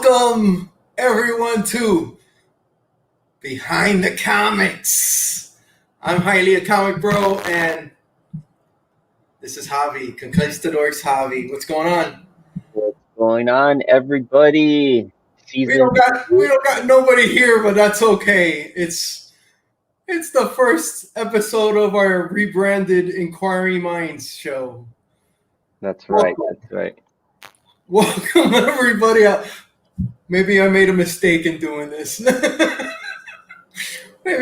Welcome, everyone, to Behind the Comics. I'm Hialeah Comic Bro, and this is Javi, Conquistadork Javi. What's going on? What's going on, everybody? We don't got nobody here, but that's okay. It's the first episode of our rebranded Inquiry Minds show. That's right. That's right. Welcome, everybody. Maybe I made a mistake in doing this. Maybe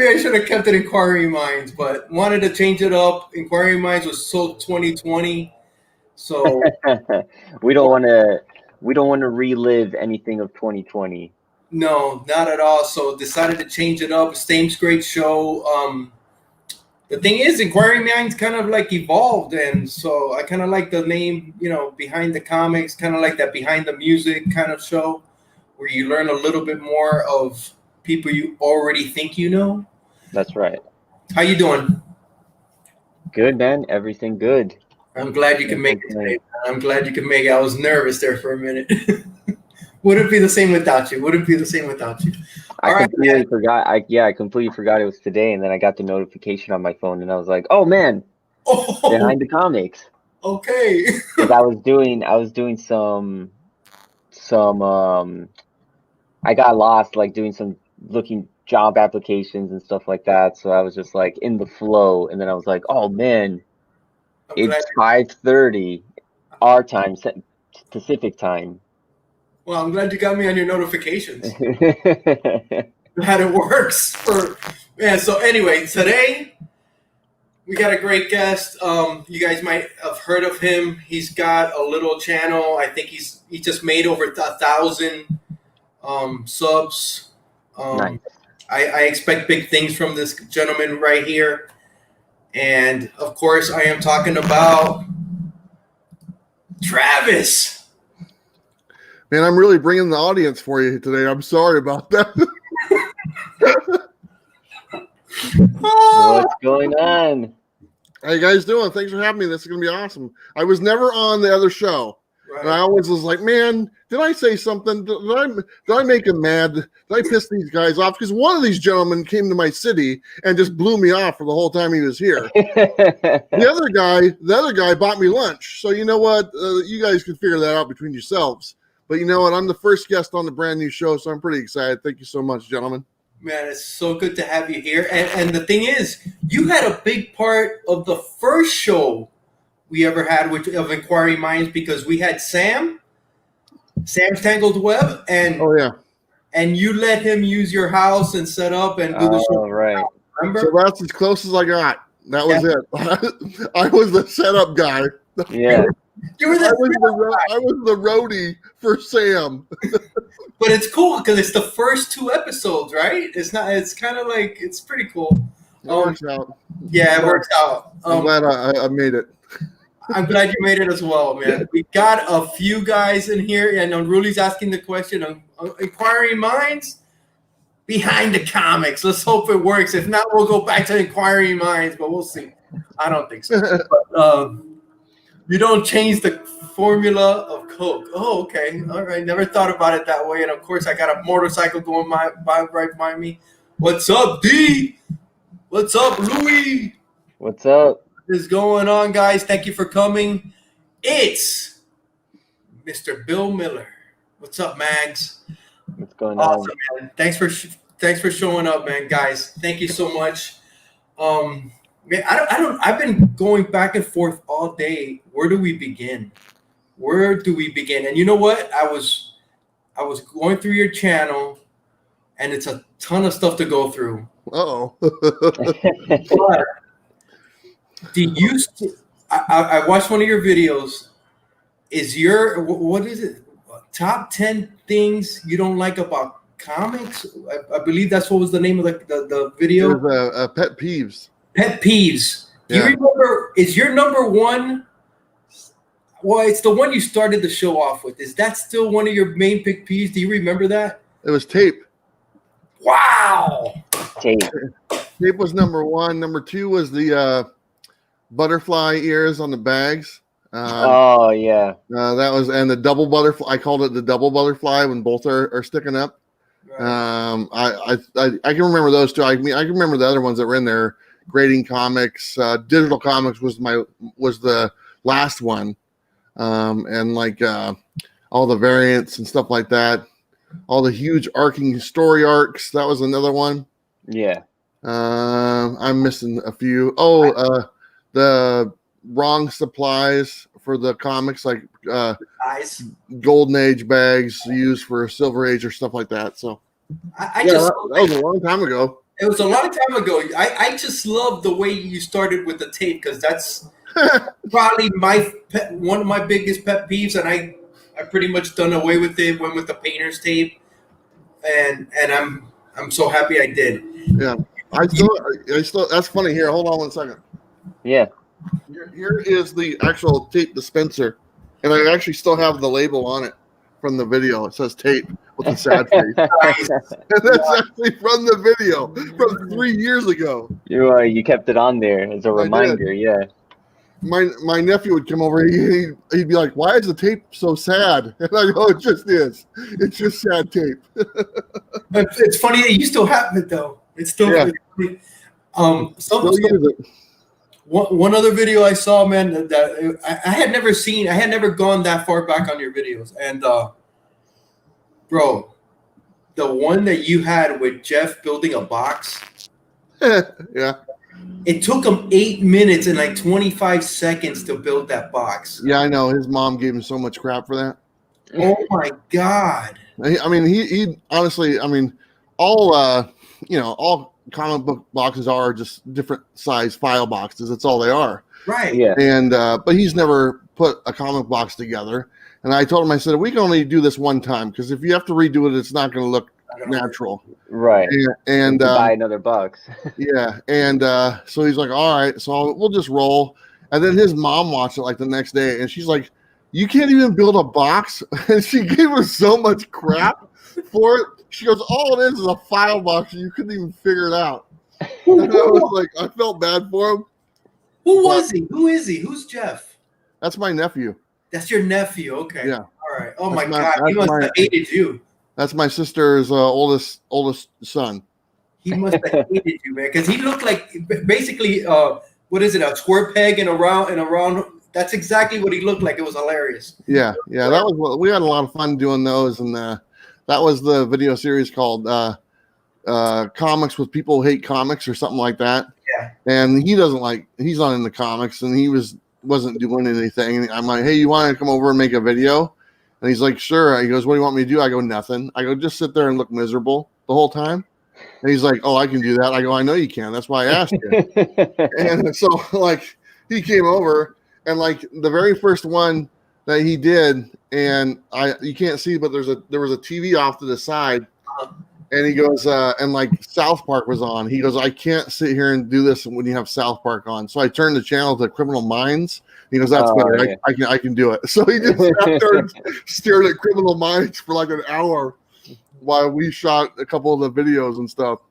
I should have kept it Inquiry Minds, but wanted to change it up. Inquiry Minds was so 2020, so we don't want to relive anything of 2020. No, not at all. So decided to change it up. Same great show. The thing is, Inquiry Minds kind of like evolved, and so I kind of like the name, Behind the Comics, kind of like that behind the music kind of show, where you learn a little bit more of people you already think you know. That's right. How you doing? Good, man. Everything good. I'm glad you can make it today. I'm glad you can make it. I was nervous there for a minute. Wouldn't be the same without you. I completely forgot. I completely forgot it was today, and then I got the notification on my phone, and I was like, "Oh man, Behind the Comics." Okay. Because I was doing some. I got lost, like doing some looking job applications and stuff like that. So I was just like in the flow, and then I was like, "Oh man, it's 5:30 our time, Pacific time." Well, I'm glad you got me on your notifications. Glad it works. So anyway, today we got a great guest. You guys might have heard of him. He's got a little channel. I think he just made over 1,000 subs. Nice. I expect big things from this gentleman right here. And of course, I am talking about Travis. Man, I'm really bringing the audience for you today. I'm sorry about that. What's going on? How you guys doing? Thanks for having me. This is going to be awesome. I was never on the other show. Right. And I always was like, man, did I say something? Did I make him mad? Did I piss these guys off? Because one of these gentlemen came to my city and just blew me off for the whole time he was here. The other guy bought me lunch. So you know what? You guys can figure that out between yourselves. But you know what? I'm the first guest on the brand new show, so I'm pretty excited. Thank you so much, gentlemen. Man, it's so good to have you here. And the thing is, you had a big part of the first show we ever had of Inquiry Minds, because we had Sam's Tangled Web, and and you let him use your house and set up and do the show. Right. Remember? So that's as close as I got. That was it. I was the setup guy. Yeah. I was the roadie for Sam. But it's cool because it's the first 2 episodes, right? It's kind of like, it's pretty cool. It works out. Yeah, it works out. I'm glad I made it. I'm glad you made it as well, man. We got a few guys in here, and Ruli's asking the question on Inquiry Minds, Behind the Comics. Let's hope it works. If not, we'll go back to Inquiry Minds, but we'll see. I don't think so. But, you don't change the formula of Coke. Oh, okay. All right. Never thought about it that way. And of course, I got a motorcycle going right by me. What's up, D? What's up, Louie? What's up? What is going on, guys? Thank you for coming. It's Mr. Bill Miller. What's up, Mags? What's going on? Awesome, man. Thanks for showing up, man. Guys, thank you so much. Man, I've been going back and forth all day. Where do we begin? And you know what? I was going through your channel, and it's a ton of stuff to go through. Uh-oh. But I watched one of your videos. What is it? Top 10 things you don't like about comics? I believe that's what was the name of the video. It was Pet Peeves. Pet Peeves. Do you remember, is your number one? Well, it's the one you started the show off with. Is that still one of your main pet peeves? Do you remember that? It was tape. Wow. Tape. Tape was number 1. Number 2 was the butterfly ears on the bags. Oh yeah. That was, and the double butterfly. I called it the double butterfly when both are sticking up. Right. I can remember those two. I mean, I can remember the other ones that were in there. Grading comics, digital comics was the last one, and like all the variants and stuff like that. All the huge arcing story arcs. That was another one. Yeah. I'm missing a few. Oh, the wrong supplies for the comics, like Nice. Golden Age bags used for Silver Age or stuff like that. So I yeah, just that was a long time ago. It was a long time ago. I just love the way you started with the tape because that's probably one of my biggest pet peeves, and I pretty much done away with it. Went with the painter's tape, and I'm so happy I did. Yeah, I still. That's funny. Here, hold on 1 second. Yeah. Here is the actual tape dispenser, and I actually still have the label on it from the video. It says tape with a sad face. Nice. And that's actually from the video from 3 years ago. You kept it on there as a reminder. Yeah. My nephew would come over. He'd be like, "Why is the tape so sad?" And I go, "It just is. It's just sad tape." It's funny that you still have it though. It's still really funny. One other video I saw, man, that I had never seen. I had never gone that far back on your videos, and bro, the one that you had with Jeff building a box. Yeah. It took him 8 minutes and like 25 seconds to build that box. Yeah, I know. His mom gave him so much crap for that. Oh my God. I mean, he honestly, I mean, all comic book boxes are just different size file boxes. That's all they are. Right. Yeah. And but he's never put a comic box together. And I told him, I said, we can only do this one time because if you have to redo it, it's not going to look natural. Right. And buy another box. Yeah. And so he's like, all right, so we'll just roll. And then his mom watched it like the next day, and she's like, you can't even build a box. And she gave her so much crap for it. She goes, all it is a file box, and you couldn't even figure it out. And I was like, I felt bad for him. Who was he? Who is he? Who's Jeff? That's my nephew. That's your nephew. Okay. Yeah. All right. Oh my God. He must have hated you. That's my sister's oldest son. He must have hated you, man, because he looked like basically what is it? A square peg in a round. That's exactly what he looked like. It was hilarious. Yeah. That was we had a lot of fun doing those, and that was the video series called Comics with People Who Hate Comics or something like that. Yeah. And he's not into comics, and he wasn't doing anything. And I'm like, hey, you want to come over and make a video? And he's like, sure. He goes, what do you want me to do? I go, nothing. I go, just sit there and look miserable the whole time. And he's like, oh, I can do that. I go, I know you can. That's why I asked you. And so like he came over, and like the very first one that he did, and you can't see, but there was a TV off to the side, and he goes, and like South Park was on. He goes, I can't sit here and do this when you have South Park on. So I turned the channel to Criminal Minds. He goes, that's better. Yeah. I can do it. So he just sat there and stared at Criminal Minds for like an hour while we shot a couple of the videos and stuff.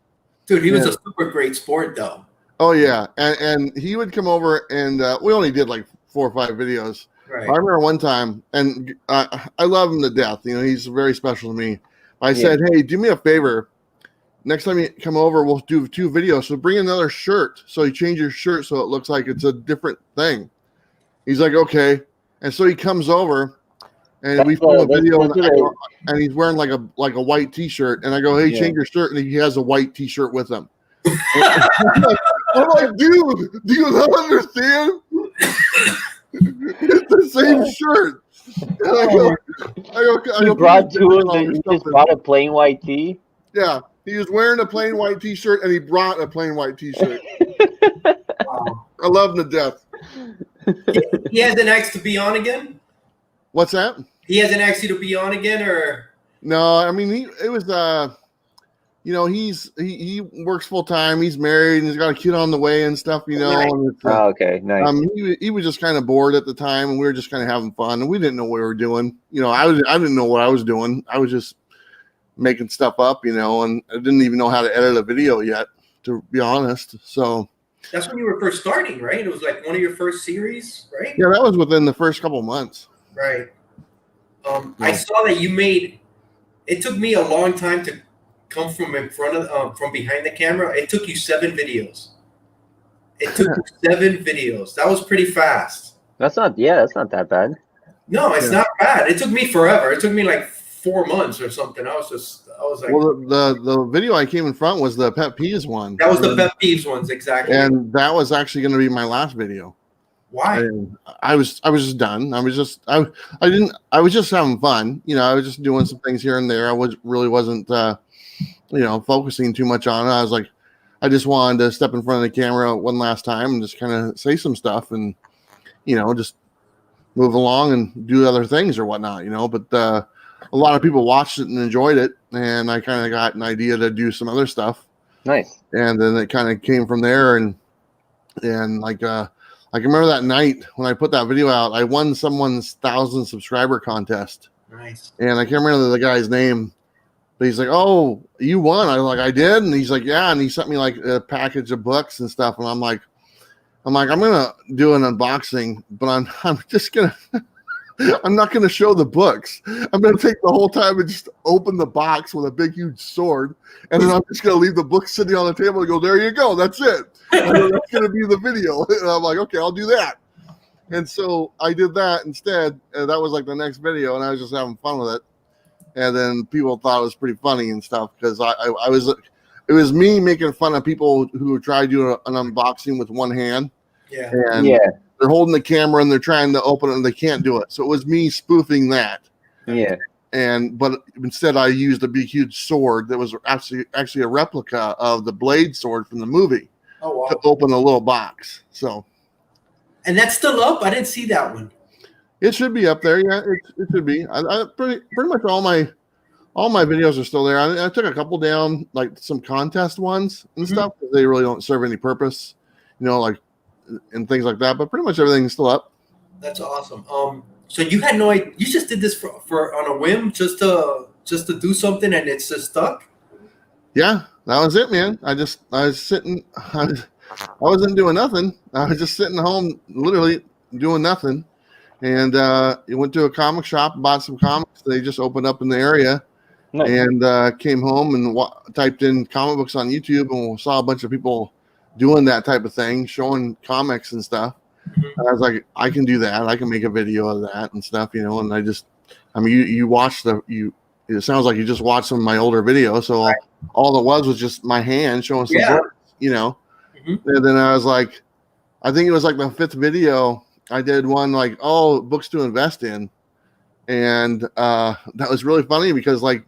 Dude, he was a super great sport though. Oh yeah, and he would come over, and we only did like 4 or 5 videos. Right. I remember one time, and I love him to death. You know, he's very special to me. I said, hey, do me a favor. Next time you come over, we'll do 2 videos. So bring another shirt. So you change your shirt so it looks like it's a different thing. He's like, okay. And so he comes over, and we film a video, and he's wearing like a white T-shirt. And I go, hey, change your shirt. And he has a white T-shirt with him. I'm like, dude, do you not understand? It's the same shirt. He brought 2 of them. He just brought a plain white tee. Yeah, he was wearing a plain white T-shirt, and he brought a plain white T-shirt. Wow. I love him to death. He hasn't asked to be on again? What's that? He hasn't asked you to be on again, or? No, I mean he works full time. He's married, and he's got a kid on the way and stuff. You know. Nice. And okay, nice. He was just kind of bored at the time, and we were just kind of having fun, and we didn't know what we were doing. You know, I didn't know what I was doing. I was just making stuff up, you know, and I didn't even know how to edit a video yet, to be honest. So That's when you were first starting, right? It was like one of your first series, right? Yeah, that was within the first couple of months. Right. I saw that you made. It took me a long time to come from in front of, from behind the camera. It took you 7 videos. It took you 7 videos. That was pretty fast. That's not that bad. No, it's not bad. It took me forever. It took me like 4 months or something. I was like, well, the video I came in front was the pet peeves one. That was the pet peeves ones, exactly. And that was actually going to be my last video. Why? And I was just done. I was just having fun. You know, I was just doing some things here and there. I wasn't focusing too much on it. I was like, I just wanted to step in front of the camera one last time and just kind of say some stuff and, just move along and do other things or whatnot, but a lot of people watched it and enjoyed it. And I kind of got an idea to do some other stuff. Nice. And then it kind of came from there. And like, I can remember that night when I put that video out, I won someone's 1,000 subscriber contest. Nice. And I can't remember the guy's name, but he's like, "Oh, you won." I was like, "I did." And he's like, "Yeah." And he sent me like a package of books and stuff. And I'm like, I'm gonna do an unboxing, but I'm just gonna I'm not gonna show the books. I'm gonna take the whole time and just open the box with a big huge sword, and then I'm just gonna leave the book sitting on the table and go, "There you go, that's it." And then that's gonna be the video. And I'm like, "Okay, I'll do that." And so I did that instead, and that was like the next video, and I was just having fun with it. And then people thought it was pretty funny and stuff because it was me making fun of people who try to do an unboxing with one hand. Yeah. And they're holding the camera and they're trying to open it and they can't do it. So it was me spoofing that. Yeah. But instead I used a big huge sword that was actually a replica of the blade sword from the movie to open a little box. So. And that's still up? I didn't see that one. It should be up there. Yeah, it should be. I pretty much all my videos are still there. I took a couple down, like some contest ones and stuff. They really don't serve any purpose, like and things like that. But pretty much everything is still up. That's awesome. So you had no idea. You just did this for on a whim, just to do something, and it's just stuck. Yeah, that was it, man. I was sitting. I wasn't doing nothing. I was just sitting home, literally doing nothing. And he went to a comic shop, bought some comics. They just opened up in the area. Nice. And came home and typed in comic books on YouTube and saw a bunch of people doing that type of thing, showing comics and stuff. And I was like, I can do that. I can make a video of that and stuff, And you watched it sounds like you just watched some of my older videos. So all it was just my hand showing some books, And then I was like, I think it was like the 5th video. I did one like, books to invest in. And that was really funny because like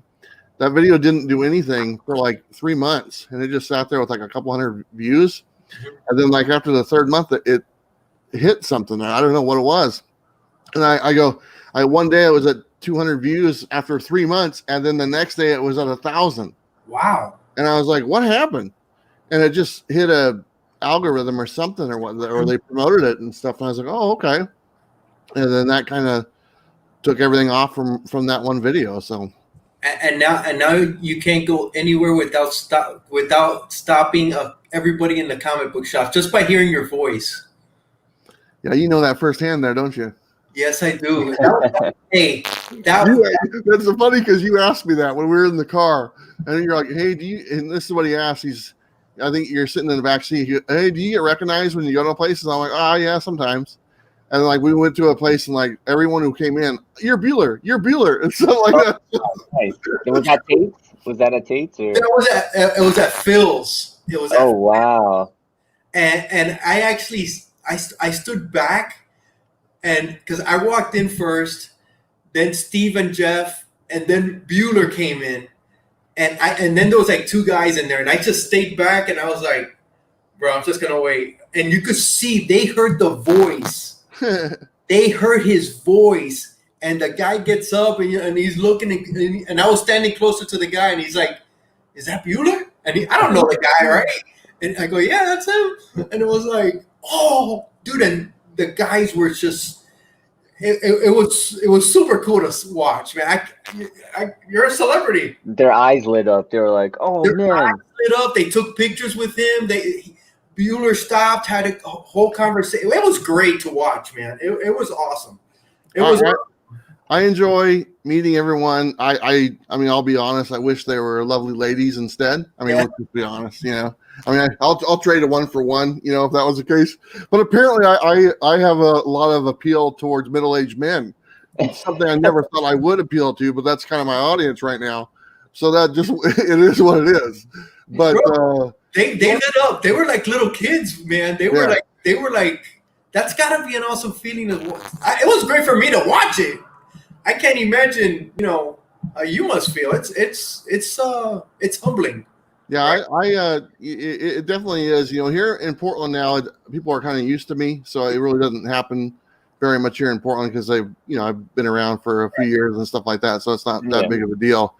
that video didn't do anything for like 3 months. And it just sat there with like a couple hundred views. And then like after the 3rd month, it hit something. I don't know what it was. And one day it was at 200 views after 3 months. And then the next day it was at 1,000. Wow. And I was like, what happened? And it just hit a algorithm or something or they promoted it and stuff. And I was like, oh, okay. And then that kind of took everything off from that one video. So and now you can't go anywhere without stopping everybody in the comic book shop just by hearing your voice. Yeah, you know that firsthand there, don't you? Yes, I do. That's funny because you asked me that when we were in the car, and you're like, "Hey, do you?" And this is what he asked. I think you're sitting in the back seat. Hey, do you get recognized when you go to places? I'm like, yeah, sometimes. And like we went to a place and like everyone who came in, you're Bueller, and stuff like that. Nice. Was that Tate's? Was that at Tate's? Or? It was at Phil's. It was. Wow. And I actually I stood back, and because I walked in first, then Steve and Jeff, and then Bueller came in. And then there was like 2 guys in there, and I just stayed back, and I was like, bro, I'm just gonna wait. And you could see they heard the voice. They heard his voice, and the guy gets up and he's looking, and I was standing closer to the guy, and he's like, "Is that Bueller?" And I don't know the guy, right? And I go, "Yeah, that's him." And it was like, "Oh, dude!" And the guys were just. It was super cool to watch, man. You're a celebrity. Their eyes lit up. They were like, "Oh, Their man!" eyes lit up. They took pictures with him. Bueller stopped, had a whole conversation. It was great to watch, man. It was awesome. It was. I enjoy meeting everyone. I mean, I'll be honest. I wish they were lovely ladies instead. I mean, let's just be honest. I mean, I'll trade a 1 for 1. If that was the case. But apparently, I have a lot of appeal towards middle-aged men. It's something I never thought I would appeal to, but that's kind of my audience right now. So that just it is what it is. But they lit up. They were like little kids, man. They were like. That's gotta be an awesome feeling. It was great for me to watch it. I can't imagine, you must feel it's humbling. Yeah, it definitely is. Here in Portland now, people are kind of used to me, so it really doesn't happen very much here in Portland because I've been around for a few years and stuff like that, so it's not that big of a deal.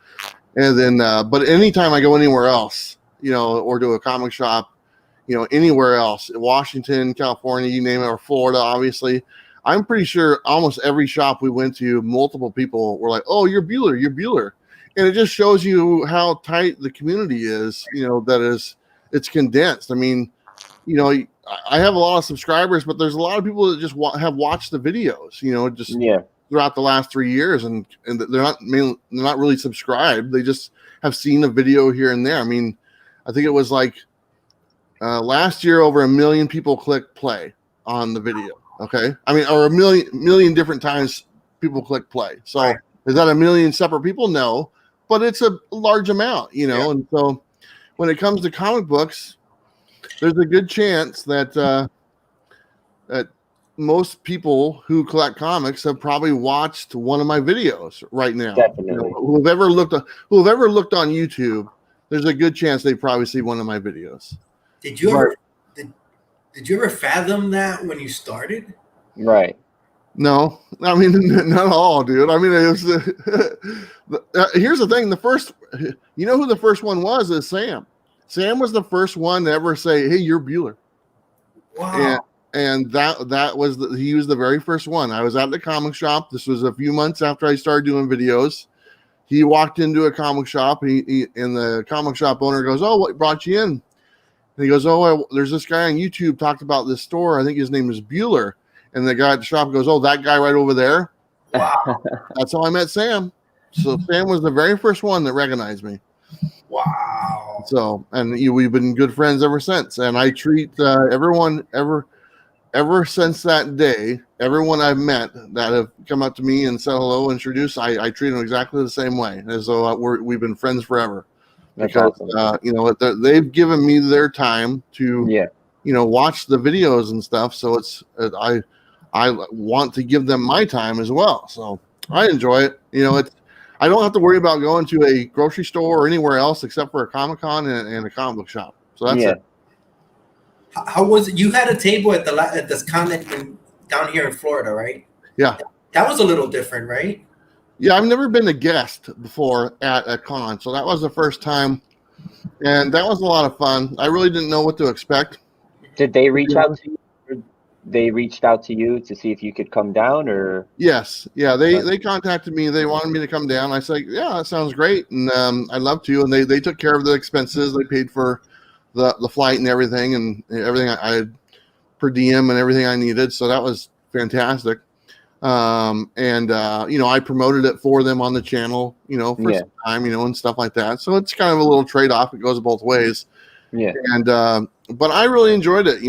And then, but anytime I go anywhere else, or to a comic shop, anywhere else, Washington, California, you name it, or Florida, obviously. I'm pretty sure almost every shop we went to, multiple people were like, "Oh, you're Bueller," and it just shows you how tight the community is. It's condensed. I mean, I have a lot of subscribers, but there's a lot of people that just have watched the videos. Throughout the last 3 years, and they're not really subscribed. They just have seen a video here and there. I mean, I think it was like last year over 1 million people clicked play on the video. Okay, I mean, or a million different times people click play. So is that 1 million separate people? No, but it's a large amount, And so when it comes to comic books, there's a good chance that that most people who collect comics have probably watched one of my videos right now. Definitely. Who've ever looked on YouTube, there's a good chance they probably see one of my videos. Did you ever? Did you ever fathom that when you started? Right. No, I mean, not at all, dude. I mean, it was here's the thing. Who the first one was is Sam. Sam was the first one to ever say, "Hey, you're Bueller." Wow. And that was he was the very first one. I was at the comic shop. This was a few months after I started doing videos. He walked into a comic shop, and the comic shop owner goes, "Oh, what brought you in?" And he goes, "Oh, there's this guy on YouTube talked about this store. I think his name is Bueller." And the guy at the shop goes, "Oh, that guy right over there." Wow. That's how I met Sam. So Sam was the very first one that recognized me. Wow. So, and we've been good friends ever since. And I treat everyone ever since that day, everyone I've met that have come up to me and said hello, introduced, I treat them exactly the same way as though we've been friends forever. That's Because awesome. they've given me their time to watch the videos and stuff. So I want to give them my time as well. So I enjoy it. I don't have to worry about going to a grocery store or anywhere else except for a Comic-Con and a comic book shop. So that's it. How was it? You had a table at this con down here in Florida, right? Yeah. That was a little different, right? Yeah, I've never been a guest before at a con, so that was the first time, and that was a lot of fun. I really didn't know what to expect. Did they reach out to you? They reached out to you to see if you could come down, or? Yes, yeah, they contacted me. They wanted me to come down. I said, yeah, that sounds great, and I'd love to. And they took care of the expenses. They paid for the flight and everything, I had per diem and everything I needed. So that was fantastic. I promoted it for them on the channel, for some time, and stuff like that. So it's kind of a little trade-off. It goes both ways. Yeah. And, but I really enjoyed it.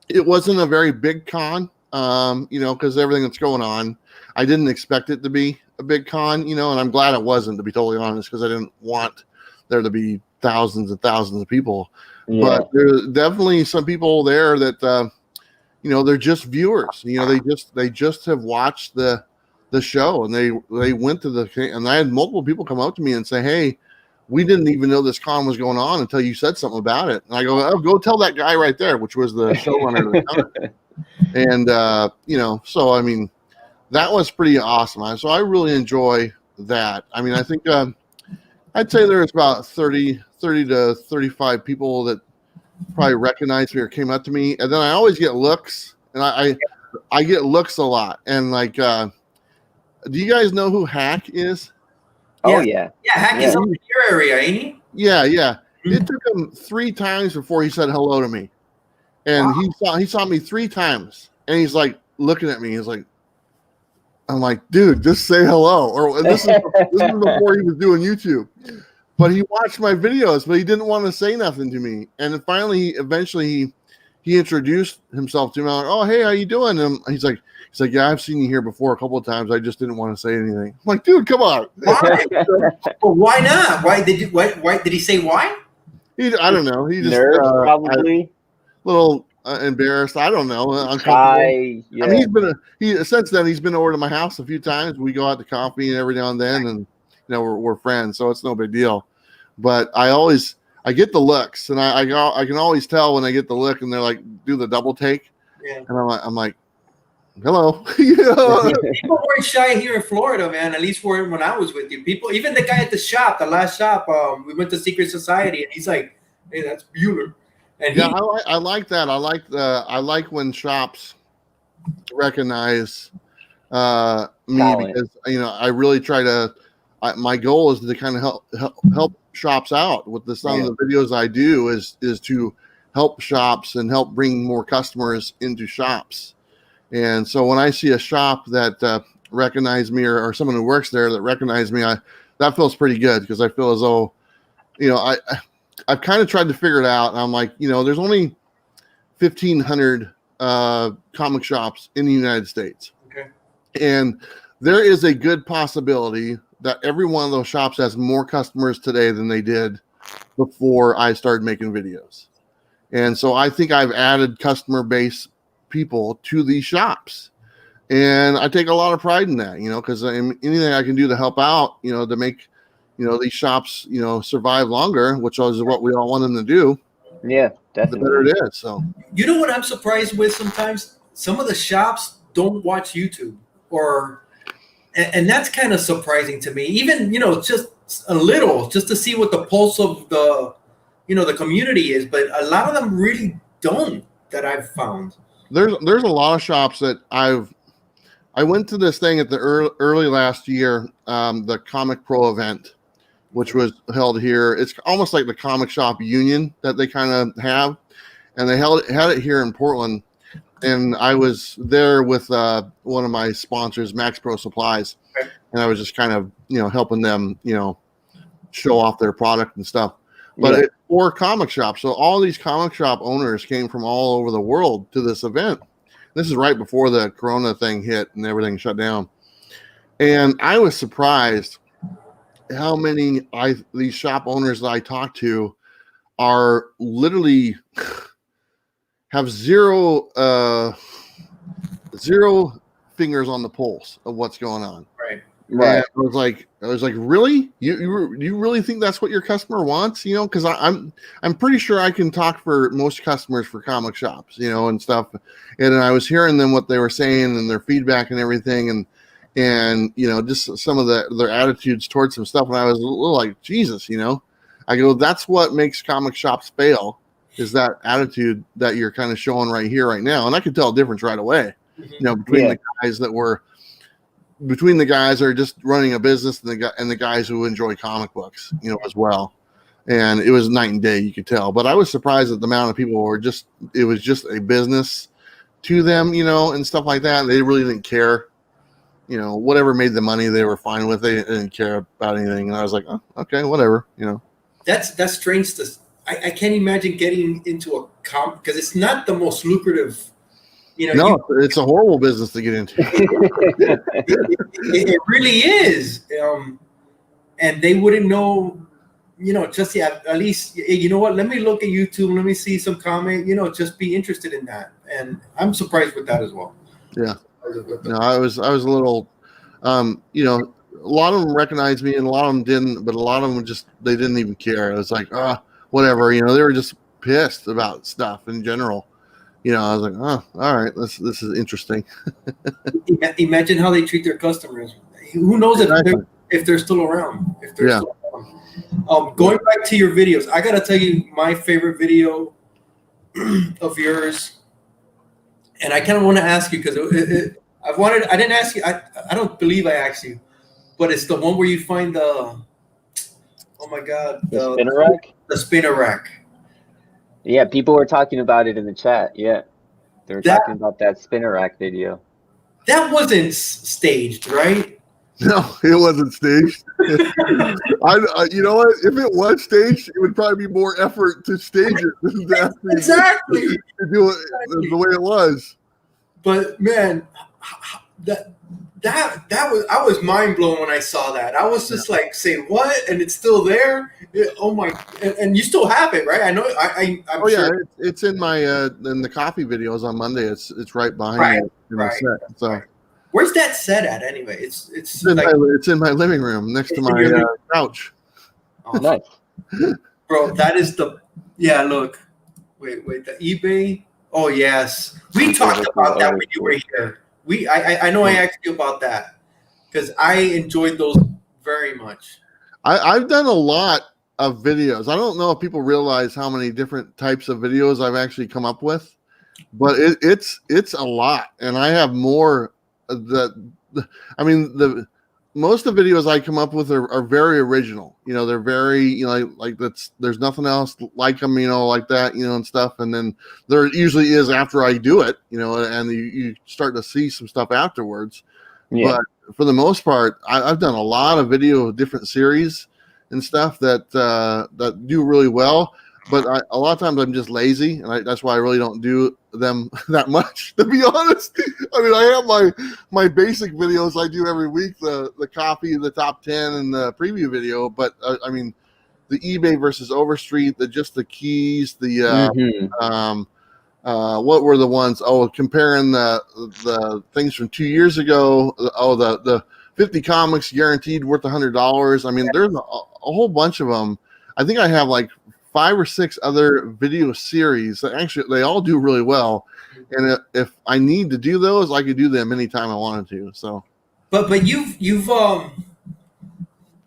It wasn't a very big con, cause everything that's going on, I didn't expect it to be a big con, and I'm glad it wasn't, to be totally honest, cause I didn't want there to be thousands and thousands of people, but there's definitely some people there that, they're just viewers. They just have watched the show, and they went to and I had multiple people come up to me and say, "Hey, we didn't even know this con was going on until you said something about it." And I go, "Oh, go tell that guy right there," which was the showrunner of the con. And so I mean, that was pretty awesome. So I really enjoy that. I mean, I think I'd say there's about 30 to 35 people that probably recognized me or came up to me, and then I always get looks, and I get looks a lot. And like, do you guys know who Hack is? Oh yeah, Hack is up in your area, ain't he? Yeah. It took him 3 times before he said hello to me, and he saw me 3 times, and he's like looking at me. He's like, I'm like, dude, just say hello. Or this is before he was doing YouTube, but he watched my videos, but he didn't want to say nothing to me. And then finally, eventually, he introduced himself to me. I'm like, oh, hey, how you doing? And he's like, yeah, I've seen you here before a couple of times. I just didn't want to say anything. I'm like, dude, come on. Why? Well, why not? Why did he say why? I don't know. He just probably a little embarrassed. I don't know. Yeah. I mean, since then he's been over to my house a few times. We go out to coffee and every now and then, and we're friends, so it's no big deal. But I get the looks, and I can always tell when I get the look, and they're like do the double take, and I'm like, hello. People weren't shy here in Florida, man. At least when I was with you, people, even the guy at the shop, the last shop, we went to Secret Society, and he's like, hey, that's Bueller. And I like that. I like when shops recognize me because I really try to. My goal is to kind of help shops out with some of the videos I do is to help shops and help bring more customers into shops. And so when I see a shop that recognize me or someone who works there that recognize me, that feels pretty good because I feel as though I've kind of tried to figure it out, and I'm like, there's only 1,500 comic shops in the United States. Okay. And there is a good possibility that every one of those shops has more customers today than they did before I started making videos. And so I think I've added customer base people to these shops. And I take a lot of pride in that, because anything I can do to help out, to make these shops, survive longer, which is what we all want them to do. Yeah, definitely. The better it is. So, what I'm surprised with sometimes? Some of the shops don't watch YouTube, and that's kind of surprising to me. Even, just a little, just to see what the pulse of the community is. But a lot of them really don't, that I've found. There's a lot of shops that I went to this thing at the early last year, the Comic Pro event, which was held here. It's almost like the comic shop union that they kind of have, and they had it here in Portland. And I was there with one of my sponsors, Max Pro Supplies, and I was just kind of helping them show off their product and stuff. But it's for comic shops, so all these comic shop owners came from all over the world to this event. This is right before the Corona thing hit and everything shut down. And I was surprised how many these shop owners that I talked to are literally have zero fingers on the pulse of what's going on. Right. Right. I was like, really? You really think that's what your customer wants? Because I'm pretty sure I can talk for most customers for comic shops, and stuff. And I was hearing them what they were saying and their feedback and everything, and just some of their attitudes towards some stuff. And I was a little like, Jesus, I go, that's what makes comic shops fail, is that attitude that you're kind of showing right here, right now. And I could tell a difference right away, between the guys that were. Between the guys that are just running a business and the guys who enjoy comic books, as well. And it was night and day, you could tell. But I was surprised at the amount of people it was just a business to them, and stuff like that. They really didn't care. Whatever made the money, they were fine with. They didn't care about anything. And I was like, oh, okay, whatever, That's strange. I can't imagine getting into a comic, because it's not the most lucrative. It's a horrible business to get into. It really is. And they wouldn't know, just at least, you know what, let me look at YouTube, let me see some comic, just be interested in that. And I'm surprised with that as well. Yeah. No, I was a little, a lot of them recognized me and a lot of them didn't, but a lot of them they didn't even care. It was like, whatever, they were just pissed about stuff in general. I was like, oh, all right, this is interesting. Imagine how they treat their customers. Who knows if they're still around? Still around. Going back to your videos, I gotta tell you my favorite video of yours, and I kind of want to ask you because I didn't ask you. I don't believe I asked you, but it's the one where you find the Oh my God, The spinner rack. The spinner rack. Yeah, people were talking about it in the chat. Yeah, they were talking about that spinner rack video. That wasn't staged, right? No, it wasn't staged. You know what? If it was staged, it would probably be more effort to stage it than to actually Exactly. to do it the way it was. But man, that was, I was mind blown when I saw that. I was just like, say what? And it's still there. Oh my! And you still have it, right? I know. I'm sure. It's in my in the coffee videos on Monday. It's right behind me in the set. So. Right. Where's that set at anyway? It's in my living room next to my couch. Awesome. Nice. Bro, that is look. Wait, the eBay. Oh yes. We talked about that when you were here. I know I asked you about that because I enjoyed those very much. I've done a lot of videos. I don't know if people realize how many different types of videos I've actually come up with, but it's a lot, and I have more. Most of the videos I come up with are very original. They're very, like there's nothing else like them, like that, and stuff. And then there usually is after I do it, and you start to see some stuff afterwards. Yeah. But for the most part, I've done a lot of different series and stuff that do really well. But a lot of times I'm just lazy, and that's why I really don't do them that much, to be honest. I mean, I have my basic videos I do every week, the coffee, the top 10, and the preview video. But I mean, the eBay versus Overstreet, the keys, what were the ones? Oh, comparing the things from 2 years ago. Oh, the 50 comics guaranteed worth $100. I mean, there's a whole bunch of them. I think I have like 5 or 6 other video series that actually they all do really well, and if I need to do those, I could do them anytime I wanted to. So, but you've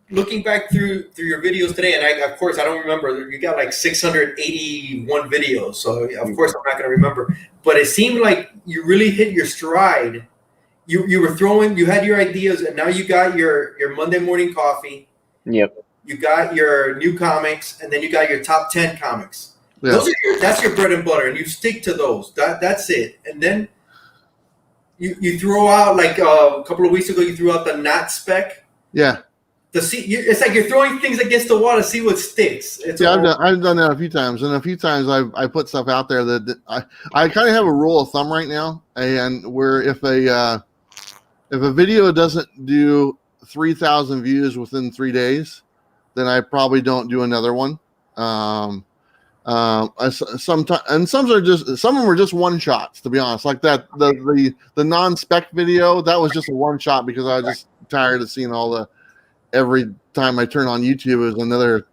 looking back through your videos today, and I don't remember. You got like 681 videos, so of course I'm not going to remember. But it seemed like you really hit your stride. You were throwing. You had your ideas, and now you got your Monday morning coffee. Yep. You got your new comics, and then you got your top 10 comics. Yeah. That's your bread and butter, and you stick to those. That's it. And then you throw out, like a couple of weeks ago, you threw out the not spec. Yeah. It's like you're throwing things against the wall to see what sticks. I've done that a few times, and a few times I put stuff out there that I kind of have a rule of thumb right now, and where if a video doesn't do 3,000 views within 3 days, then I probably don't do another one. Some of them are just one shots, to be honest. Like that, the non-spec video, that was just a one shot because I was just tired of seeing every time I turn on YouTube is another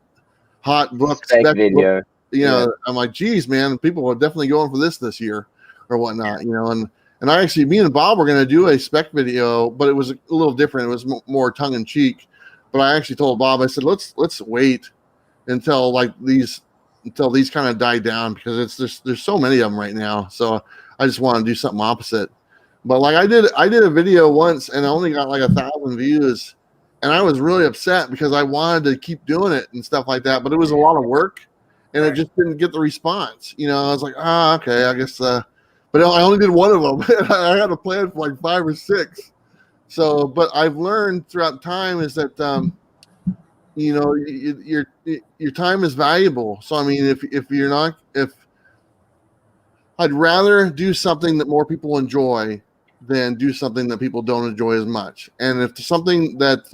hot book spec video. Book. I'm like, geez, man, people are definitely going for this year or whatnot, and I actually, me and Bob were going to do a spec video, but it was a little different. It was more tongue in cheek. But I actually told Bob, I said, let's wait until these kind of die down, because there's so many of them right now. So I just want to do something opposite. But like I did a video once, and I only got like 1,000 views, and I was really upset because I wanted to keep doing it and stuff like that. But it was a lot of work, and it just didn't get the response. I was like, okay, I guess. But I only did one of them. I had a plan for like 5 or 6. So, but I've learned throughout time is that, your time is valuable. So, I mean, if I'd rather do something that more people enjoy than do something that people don't enjoy as much. And if it's something that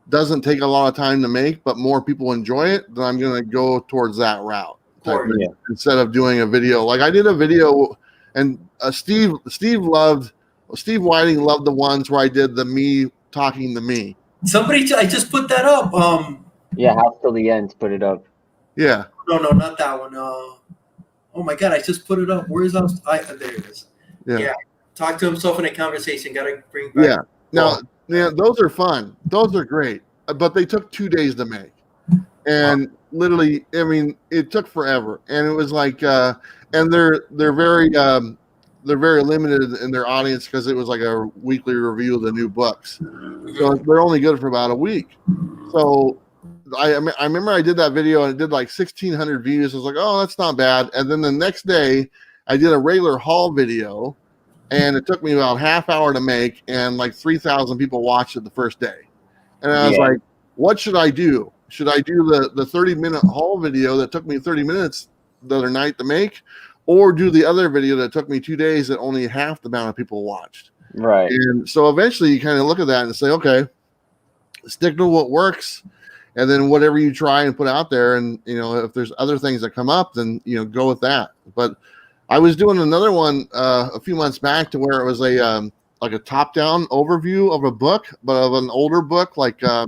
doesn't take a lot of time to make, but more people enjoy it, then I'm going to go towards that route. Instead of doing a video. Like I did a video, and Steve Whiting loved the ones where I did the me talking to me. I just put that up. Yeah, House Till the End put it up. Yeah. No, not that one. Oh my God, I just put it up. Where's House? There it is. Yeah. Talk to himself in a conversation. Got to bring back. Yeah. Now, those are fun. Those are great. But they took 2 days to make. And literally, I mean, it took forever. And it was like, and they're very limited in their audience because it was like a weekly review of the new books. So they're only good for about a week. So I remember I did that video and it did like 1,600 views. I was like, oh, that's not bad. And then the next day, I did a regular haul video, and it took me about half hour to make, and like 3,000 people watched it the first day. And I was like, what should I do? Should I do the 30-minute haul video that took me 30 minutes the other night to make, or do the other video that took me 2 days that only half the amount of people watched? Right. And so eventually you kind of look at that and say, okay, stick to what works, and then whatever you try and put out there, and if there's other things that come up, then go with that. But I was doing another one a few months back to where it was like a top-down overview of a book, but of an older book. Like I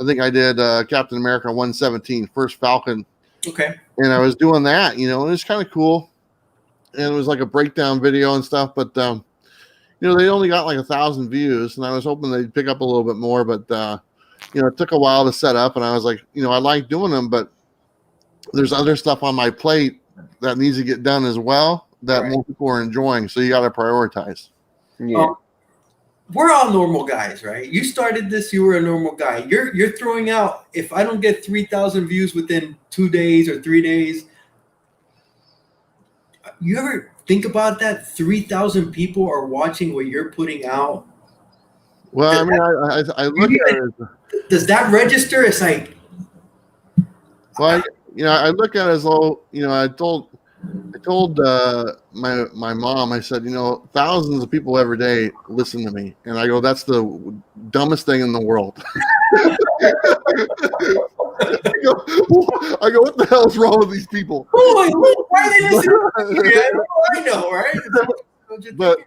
think I did Captain America 117, First Falcon. Okay. And I was doing that, and it was kind of cool. And it was like a breakdown video and stuff, but they only got like 1,000 views, and I was hoping they'd pick up a little bit more, but it took a while to set up, and I was like, I like doing them, but there's other stuff on my plate that needs to get done as well that more people are enjoying. So you got to prioritize. Yeah. We're all normal guys, right? You started this, you were a normal guy. You're throwing out, if I don't get 3,000 views within 2 days or 3 days, you ever think about that? 3,000 people are watching what you're putting out. Well, I mean, I look at it. Does that register? It's like, well, I look at it as though, I told my mom, I said, thousands of people every day listen to me, and I go, that's the dumbest thing in the world. I go, what the hell is wrong with these people? why are they listening to you? I know, right? But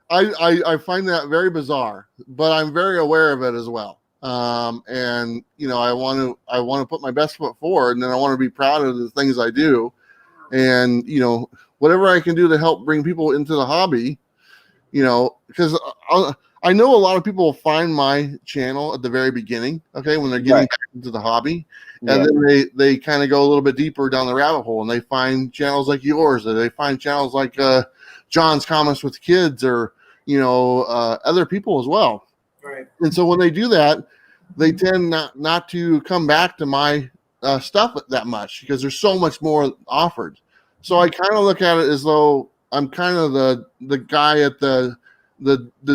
I find that very bizarre, but I'm very aware of it as well. And I want to put my best foot forward, and then I want to be proud of the things I do, and whatever I can do to help bring people into the hobby, because I know a lot of people find my channel at the very beginning, okay, when they're getting back into the hobby, and then they kind of go a little bit deeper down the rabbit hole, and they find channels like yours, or they find channels like John's Comics with Kids, or other people as well. Right. And so when they do that, they tend not to come back to my stuff that much, because there's so much more offered. So I kind of look at it as though I'm kind of the guy at the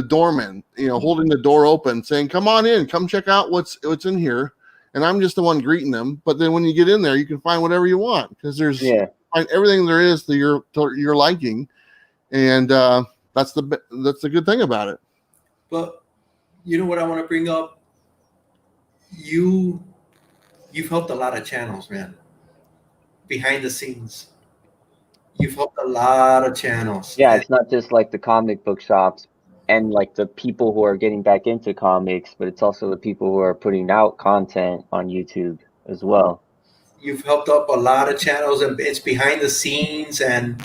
doorman, holding the door open, saying, "Come on in, come check out what's in here." And I'm just the one greeting them. But then when you get in there, you can find whatever you want, because there's find everything there is to your liking, and that's the good thing about it. But you know what I want to bring up? You've helped a lot of channels, man. Behind the scenes, you've helped a lot of channels. Yeah, it's not just like the comic book shops and like the people who are getting back into comics, but it's also the people who are putting out content on YouTube as well. You've helped up a lot of channels, and it's behind the scenes, and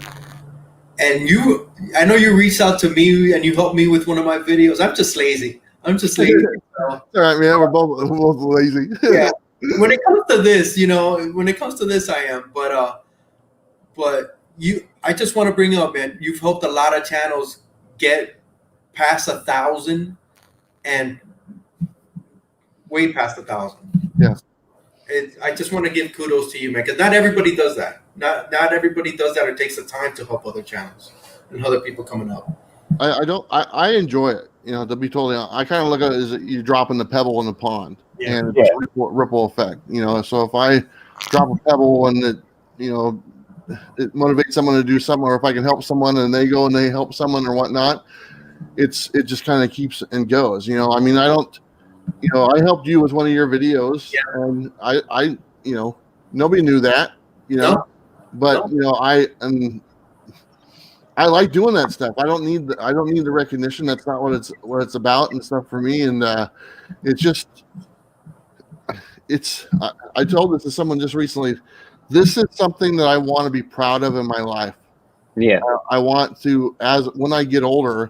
I know you reached out to me and you helped me with one of my videos. I'm just lazy. So. All right, man. We're both lazy. Yeah. When it comes to this, I am. But I just want to bring up, man. You've helped a lot of channels get past 1,000 and way past 1,000. Yeah. I just want to give kudos to you, man, because not everybody does that. Not everybody does that or takes the time to help other channels and other people coming up. I enjoy it. To be totally honest, I kind of look at it as you're dropping the pebble in the pond, and it's ripple effect. So if I drop a pebble and it motivates someone to do something, or if I can help someone and they go and they help someone or whatnot, it just kind of keeps and goes. I mean, I don't. I helped you with one of your videos, and I nobody knew that, but I like doing that stuff. I don't need the recognition. That's not what it's about and stuff for me. And I told this to someone just recently. This is something that I want to be proud of in my life. Yeah. I want to, when I get older,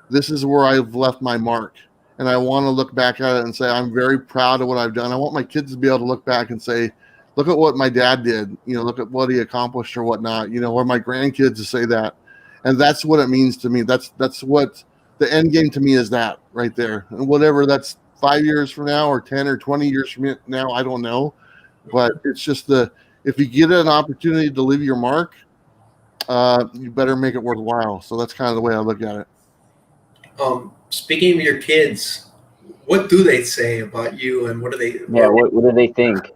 this is where I've left my mark. And I want to look back at it and say, I'm very proud of what I've done. I want my kids to be able to look back and say, look at what my dad did, look at what he accomplished or whatnot, or my grandkids to say that. And that's what it means to me. That's what the end game to me is, that right there. And whatever that's 5 years from now, or 10 or 20 years from now, I don't know. But it's just if you get an opportunity to leave your mark, you better make it worthwhile. So that's kind of the way I look at it. Speaking of your kids, what do they say about you, and what do they? Yeah, what do they think?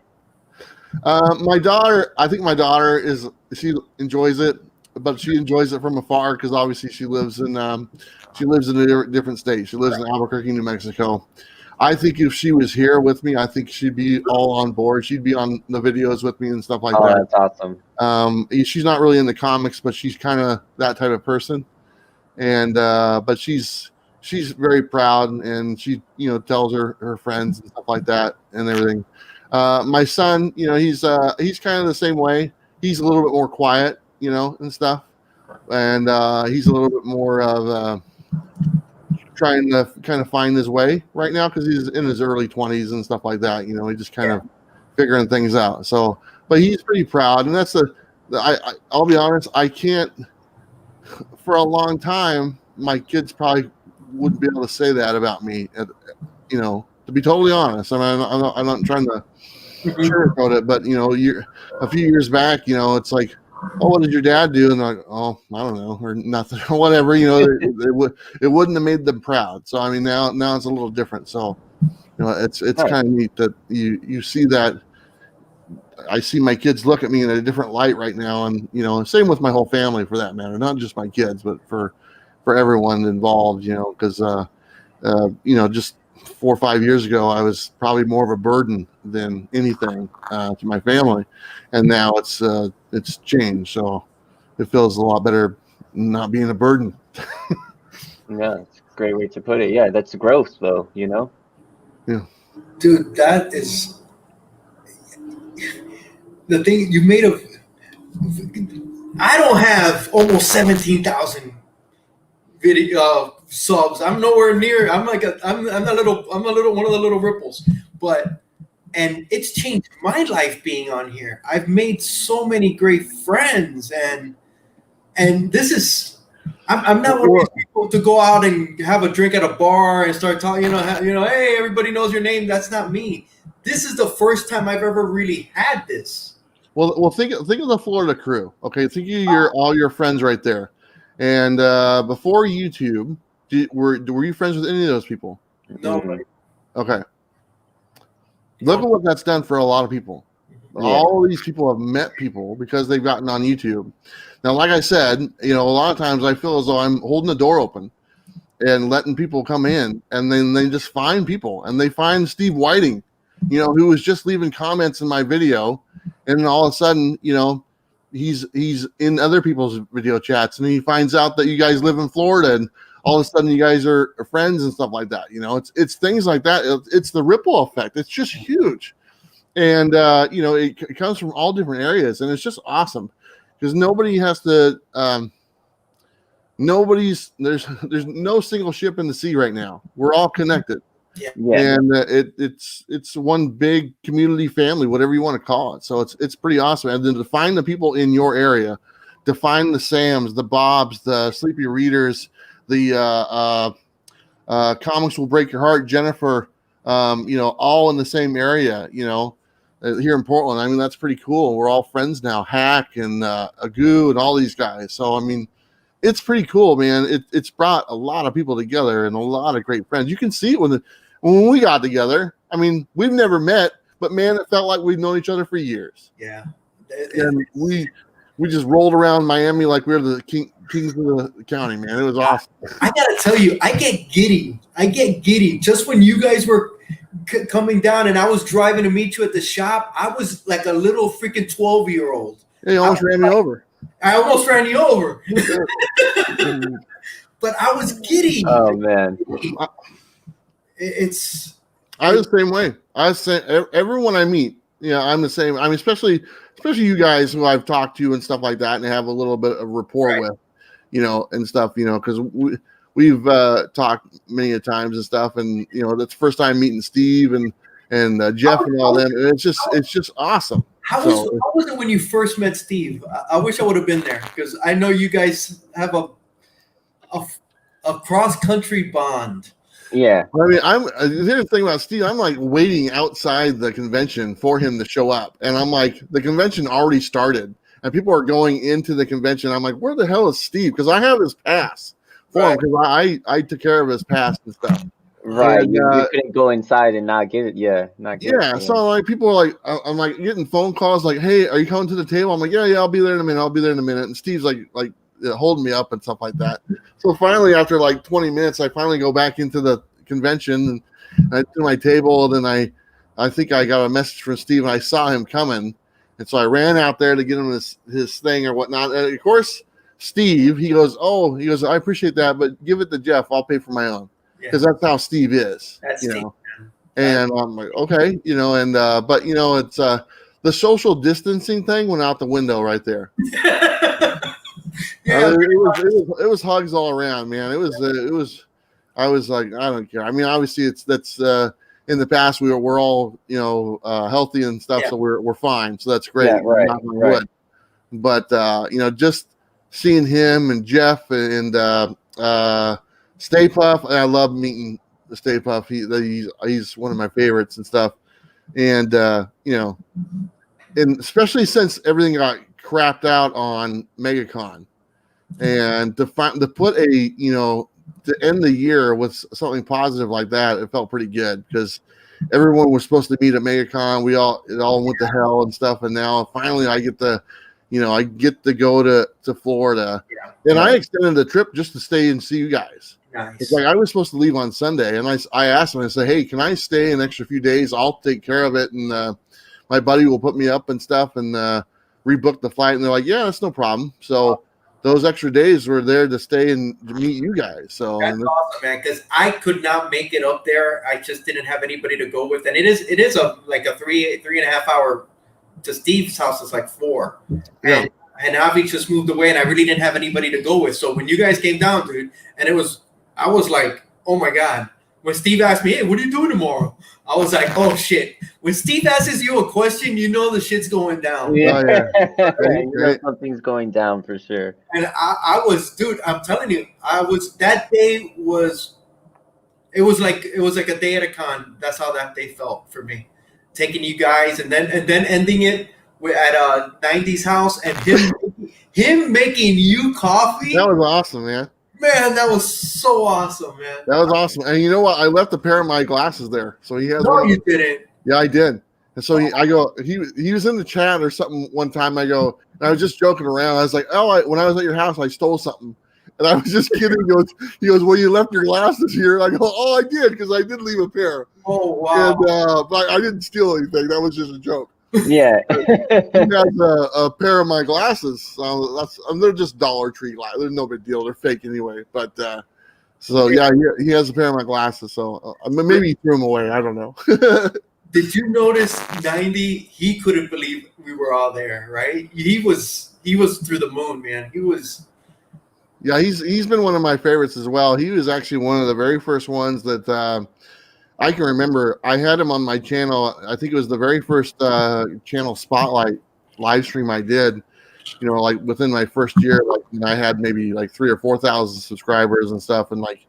My daughter, I think my daughter she enjoys it, but she enjoys it from afar because obviously she lives in a different state. She lives in Albuquerque, New Mexico. I think if she was here with me, I think she'd be all on board. She'd be on the videos with me and stuff like that. That's awesome. She's not really in the comics, but she's kind of that type of person. And but she's very proud, and she tells her friends and stuff like that and everything. My son, he's kind of the same way. He's a little bit more quiet, and stuff, and he's a little bit more of trying to kind of find his way right now because he's in his early 20s and stuff like that. He just kind of figuring things out. So, but he's pretty proud, and that's I'll be honest, I can't. For a long time, my kids probably wouldn't be able to say that about me. To be totally honest, I mean, I'm not trying to sugarcoat it, but a few years back, it's like, oh, what did your dad do? And they're like, oh, I don't know, or nothing, or whatever. It wouldn't have made them proud. So I mean, now it's a little different. So it's kind of neat that you see that. I see my kids look at me in a different light right now, and same with my whole family for that matter, not just my kids, but for everyone involved. Because just 4 or 5 years ago, I was probably more of a burden than anything to my family, and now it's changed. So it feels a lot better not being a burden. Yeah, it's a great way to put it. Yeah, that's growth, though. Yeah, dude, that is the thing you made of. I don't have almost 17,000 video subs. I'm nowhere near. I'm a little one of the little ripples, and it's changed my life being on here. I've made so many great friends, and this is. I'm not one of these people to go out and have a drink at a bar and start talking. Hey, everybody knows your name. That's not me. This is the first time I've ever really had this. Well, think of the Florida crew. Okay, think of all your friends right there. And before YouTube, were you friends with any of those people? No. Okay. Look at what that's done for a lot of people. Yeah. All these people have met people because they've gotten on YouTube. Now, like I said, a lot of times I feel as though I'm holding the door open and letting people come in, and then they just find people, and they find Steve Whiting, who was just leaving comments in my video, and then all of a sudden, he's in other people's video chats, and he finds out that you guys live in Florida, and all of a sudden you guys are friends and stuff like that. It's things like that. It's the ripple effect. It's just huge. And, it comes from all different areas, and it's just awesome because nobody has to, there's no single ship in the sea right now. We're all connected. Yeah. And it's one big community family, whatever you want to call it. So it's pretty awesome. And then to find the people in your area, to find the Sams, the Bobs, the Sleepy Readers, the Comics Will Break Your Heart, Jennifer, all in the same area, here in Portland. I mean, that's pretty cool. We're all friends now. Hack and Agu and all these guys. So, I mean, it's pretty cool, man. It's brought a lot of people together and a lot of great friends. You can see it when we got together. I mean, we've never met, but man, it felt like we've known each other for years. Yeah. And we just rolled around Miami like we were the kings of the county, man. It was awesome. I gotta tell you, I get giddy just when you guys were coming down and I was driving to meet you at the shop. I was like a little freaking 12-year-old. Yeah, you almost ran me over. I almost ran you over. But I was giddy. Oh man. I was the same way. Everyone I meet, I'm the same. I mean, especially you guys who I've talked to and stuff like that, and have a little bit of rapport with, and stuff, because we've talked many a times and stuff, and that's the first time meeting Steve and Jeff and all them, and it's just awesome. How was it when you first met Steve? I wish I would have been there because I know you guys have a cross country bond. Yeah. I mean, here's the thing about Steve. I'm like waiting outside the convention for him to show up, and I'm like, the convention already started, and people are going into the convention. I'm like, where the hell is Steve? Because I have his pass for him because I took care of his pass and stuff. Right. And, you couldn't go inside and not get it. Yeah. Not get it. So like people are like, I'm like getting phone calls like, hey, are you coming to the table? I'm like, yeah, I'll be there in a minute. And Steve's like holding me up and stuff like that. So finally, after like 20 minutes, I finally go back into the convention and I to my table. Then I think I got a message from Steve and I saw him coming. And so I ran out there to get him his thing or whatnot. And of course, Steve, he goes, I appreciate that, but give it to Jeff. I'll pay for my own. Because that's how Steve is. That's Steve. And I'm like, okay, but it's the social distancing thing went out the window right there. It was hugs all around, man. It was. I was like, I don't care. I mean, obviously, that's in the past we're all healthy and stuff, so we're fine. So that's great. Yeah, right. But just seeing him and Jeff and Stay Puft, I love meeting the Stay Puft. He's one of my favorites and stuff. And and especially since everything got crapped out on MegaCon, and to put to end the year with something positive like that, it felt pretty good because everyone was supposed to meet at MegaCon. It all went to hell and stuff, and now finally I get to go to Florida, and I extended the trip just to stay and see you guys. Nice. It's like I was supposed to leave on Sunday, and I asked him. I said, "Hey, can I stay an extra few days? I'll take care of it, and my buddy will put me up and stuff, and rebook the flight." And they're like, "Yeah, that's no problem." So those extra days were there to stay and to meet you guys. So that's awesome, man. Because I could not make it up there. I just didn't have anybody to go with, and it is a 3.5 hour to Steve's house. It's like 4. Yeah. And Avi just moved away, and I really didn't have anybody to go with. So when you guys came down, dude, and I was like, oh my God. When Steve asked me, hey, what are you doing tomorrow? I was like, oh shit. When Steve asks you a question, the shit's going down. Yeah. Something's going down for sure. And I was, dude, I'm telling you, that day it was like a day at a con. That's how that day felt for me. Taking you guys and then ending it at 90's house and him making you coffee. That was awesome, man. Man, that was so awesome, man. That was awesome. And you know what? I left a pair of my glasses there. So he has No, you didn't. Yeah, I did. And so he was in the chat or something one time. I was just joking around. I was like, when I was at your house, I stole something. And I was just kidding. He goes, well, you left your glasses here. And I go, I did, because I did leave a pair. Oh, wow. And but I didn't steal anything. That was just a joke. Yeah. He has a pair of my glasses. They're just Dollar Tree glasses. They're no big deal. They're fake anyway. But so yeah, he has a pair of my glasses. So maybe he threw them away. I don't know. Did you notice 90? He couldn't believe we were all there, right? He was through the moon, man. He was. Yeah, he's been one of my favorites as well. He was actually one of the very first ones that I can remember. I had him on my channel. I think it was the very first channel spotlight live stream I did. Like within my first year, I had maybe like 3,000 or 4,000 subscribers and stuff, and like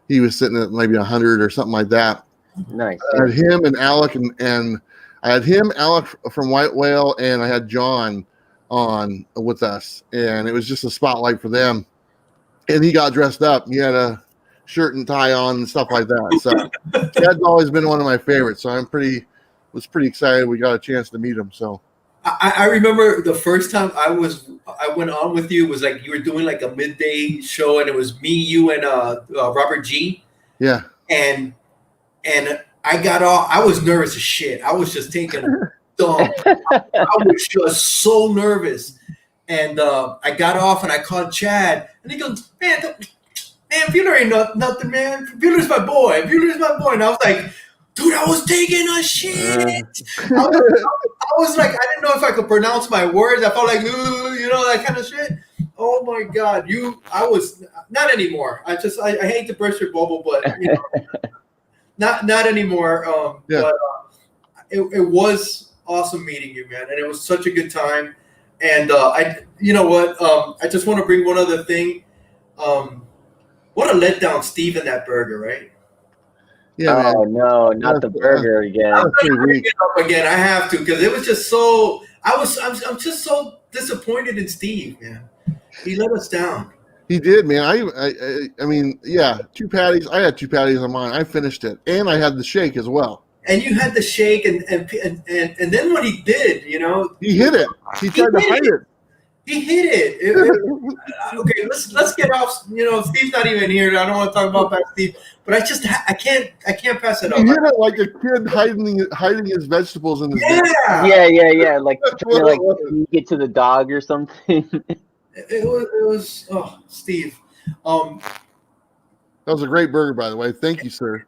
he was sitting at maybe 100 or something like that. Nice. I had him and Alec, and I had him, Alec from White Whale, and I had John on with us, and it was just a spotlight for them. And he got dressed up. He had a shirt and tie on and stuff like that. So that's always been one of my favorites. So was pretty excited we got a chance to meet him. So I remember the first time I went on with you was like you were doing like a midday show, and it was me, you, and Robert G. Yeah. And I got off. I was nervous as shit. I was just taking a dump. I was just so nervous. And I got off and I called Chad, and he goes, man, Bueller ain't nothing, man. Bueller's my boy. And I was like, dude, I was taking a shit. I was like, I didn't know if I could pronounce my words. I felt like, that kind of shit. Oh my God, I was not anymore. I hate to burst your bubble, but not anymore. Yeah. But it was awesome meeting you, man, and it was such a good time. And I just want to bring one other thing. What a letdown, Steve, in that burger, right? Yeah, man. Oh no, not the burger again. I'm gonna bring it up again. I have to because it was just so. I'm just so disappointed in Steve, man. He let us down. He did, man. I mean, yeah, 2 patties. I had 2 patties on mine. I finished it, and I had the shake as well. And you had the shake, and then what he did, you know, He hit it. He tried to hide it. He hit it. Okay, let's get off. You know, Steve's not even here. I don't want to talk about that, Steve. But I can't pass it up. He hit it like a kid hiding his vegetables in his Yeah. Like trying to like get to the dog or something. It was Steve. That was a great burger, by the way. Thank you, sir.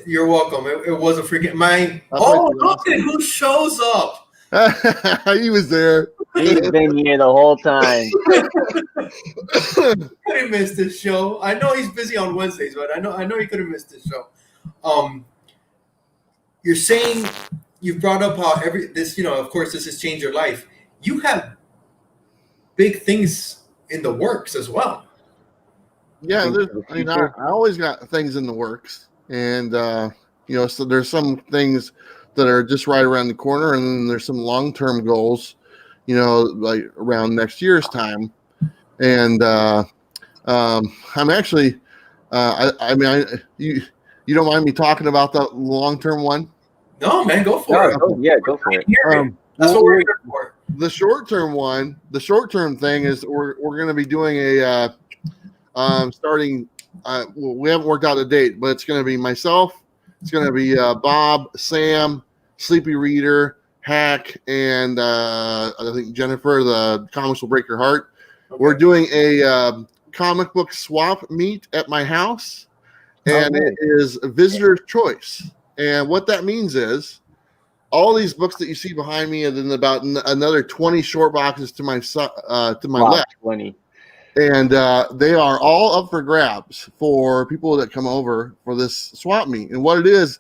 You're welcome. It was a freaking mine. Oh, look at who shows up. He was there. He's been here the whole time. Could have missed this show. I know he's busy on Wednesdays, but I know he could have missed this show. You're saying you brought up how this, you know, of course, this has changed your life. You have big things in the works as well. Yeah, I always got things in the works, and you know, so there's some things that are just right around the corner, and then there's some long-term goals, you know, like around next year's time. And I'm actually, you don't mind me talking about the long-term one? No, man, go for it. Yeah, go for it. That's what we're here for. The short-term thing is we're going to be doing a starting. We haven't worked out a date, but it's going to be myself. It's going to be Bob, Sam, Sleepy Reader, Hack, and I think Jennifer. The Comics Will Break Your Heart. Okay. We're doing a comic book swap meet at my house, and it is visitor's choice. And what that means is all these books that you see behind me, and then about another 20 short boxes to my left. 20. And they are all up for grabs for people that come over for this swap meet. And what it is,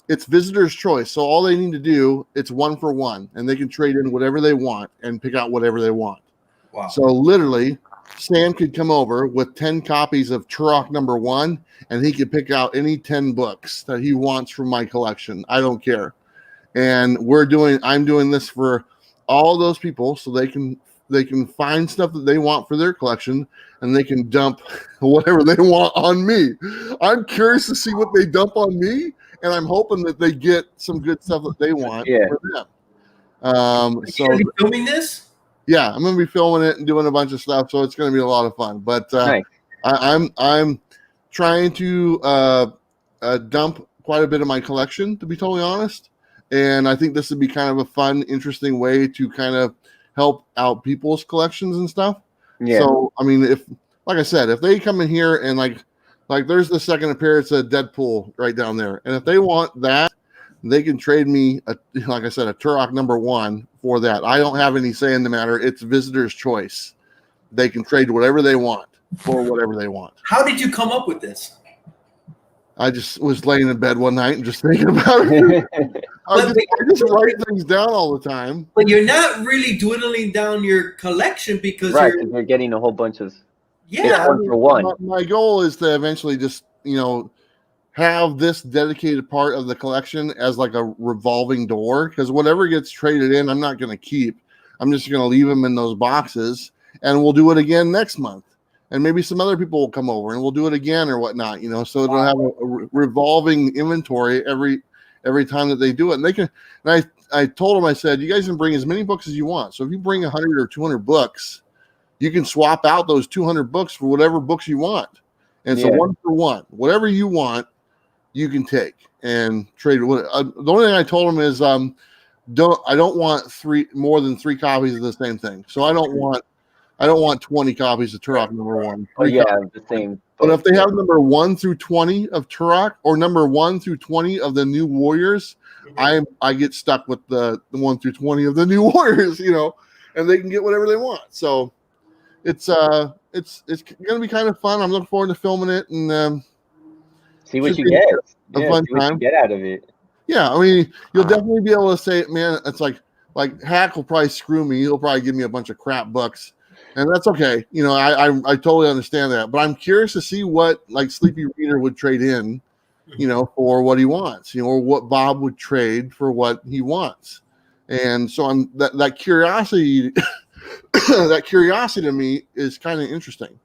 it's visitor's choice. So all they need to do, it's 1 for 1, and they can trade in whatever they want and pick out whatever they want. Wow. So literally, Sam could come over with 10 copies of Turok #1, and he could pick out any 10 books that he wants from my collection. I don't care. And I'm doing this for all those people so they can find stuff that they want for their collection, and they can dump whatever they want on me. I'm curious to see what they dump on me, and I'm hoping that they get some good stuff that they want for them. So are you filming this? Yeah, I'm going to be filming it and doing a bunch of stuff, so it's going to be a lot of fun. But nice. I'm trying to dump quite a bit of my collection, to be totally honest. And I think this would be kind of a fun, interesting way to kind of help out people's collections and stuff. Yeah. So, I mean, like I said, if they come in here and like there's the second appearance of Deadpool right down there, and if they want that, they can trade me, like I said, a Turok #1 for that. I don't have any say in the matter. It's visitor's choice. They can trade whatever they want for whatever they want. How did you come up with this? I just was laying in bed one night and just thinking about it. I just write things down all the time. But you're not really dwindling down your collection because you're getting a whole bunch of 1 for 1. My goal is to eventually just, you know, have this dedicated part of the collection as like a revolving door, because whatever gets traded in, I'm not going to keep. I'm just going to leave them in those boxes, and we'll do it again next month. And maybe some other people will come over and we'll do it again or whatnot, you know, so it'll have a revolving inventory every time that they do it. And they can, and I told them, I said, you guys can bring as many books as you want. So if you bring 100 or 200 books, you can swap out those 200 books for whatever books you want. And so 1 for 1, whatever you want, you can take and trade. The only thing I told them is, I don't want more than 3 copies of the same thing. So I don't want 20 copies of Turok #1. Oh yeah, the same. But if they have #1 through 20 of Turok, or #1 through 20 of the New Warriors, I get stuck with the 1 through 20 of the New Warriors, you know, and they can get whatever they want. So it's going to be kind of fun. I'm looking forward to filming it and see what you get. A fun time. Get out of it. Yeah, I mean, you'll definitely be able to say, man, it's like Hack will probably screw me. He'll probably give me a bunch of crap books. And that's okay. You know, I totally understand that. But I'm curious to see what like Sleepy Reader would trade in for what he wants, or what Bob would trade for what he wants. And so I'm that curiosity, that curiosity to me is kind of interesting.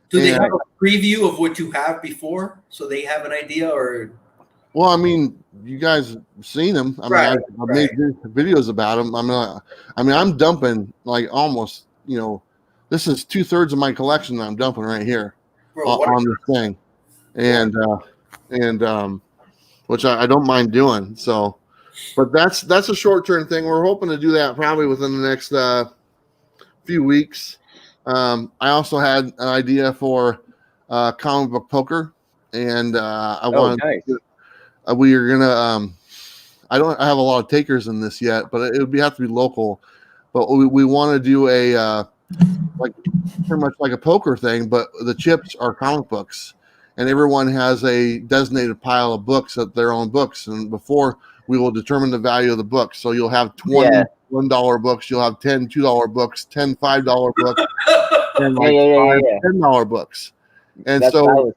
Do they have a preview of what you have before, so they have an idea? Or well, I mean, you guys have seen them. I mean, I've made videos about them. I'm dumping like almost, this is 2/3 of my collection that I'm dumping right here on this thing, and which I don't mind doing. So, but that's a short-term thing. We're hoping to do that probably within the next few weeks. I also had an idea for comic book poker, and I wanted. Nice. We are gonna. I have a lot of takers in this yet, but it would have to be local. But we want to do a like pretty much like a poker thing, but the chips are comic books, and everyone has a designated pile of books at their own books. And before we will determine the value of the books, so you'll have 20 $1 books, you'll have 10 $2 books, 10 $5 books, and like $10 books. And that's so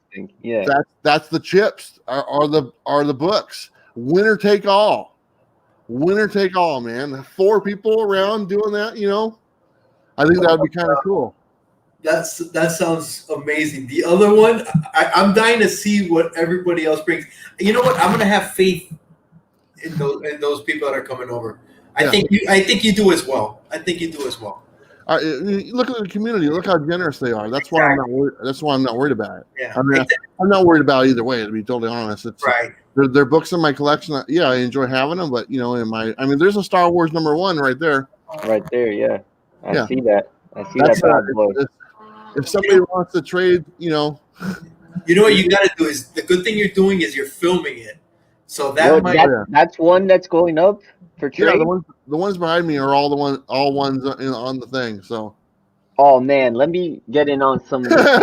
that's the chips are the books. Winner take all, man. 4 people around doing that, I think that would be kind of cool. That sounds amazing. The other one, I'm dying to see what everybody else brings. You know what? I'm gonna have faith in those people that are coming over. I think you do as well. Look at the community. Look how generous they are. That's why I'm not worried. That's why I'm not worried about it. Yeah, I'm not worried about it either way. To be totally honest, it's right. They're books in my collection. Yeah, I enjoy having them, but there's a Star Wars #1 right there. Right there, yeah. I see that. If somebody wants to trade, You know what you got to do is the good thing you're doing is you're filming it, so that's one that's going up for trade. Yeah, the ones behind me are all ones on the thing. So. Oh man, let me get in on some. There's a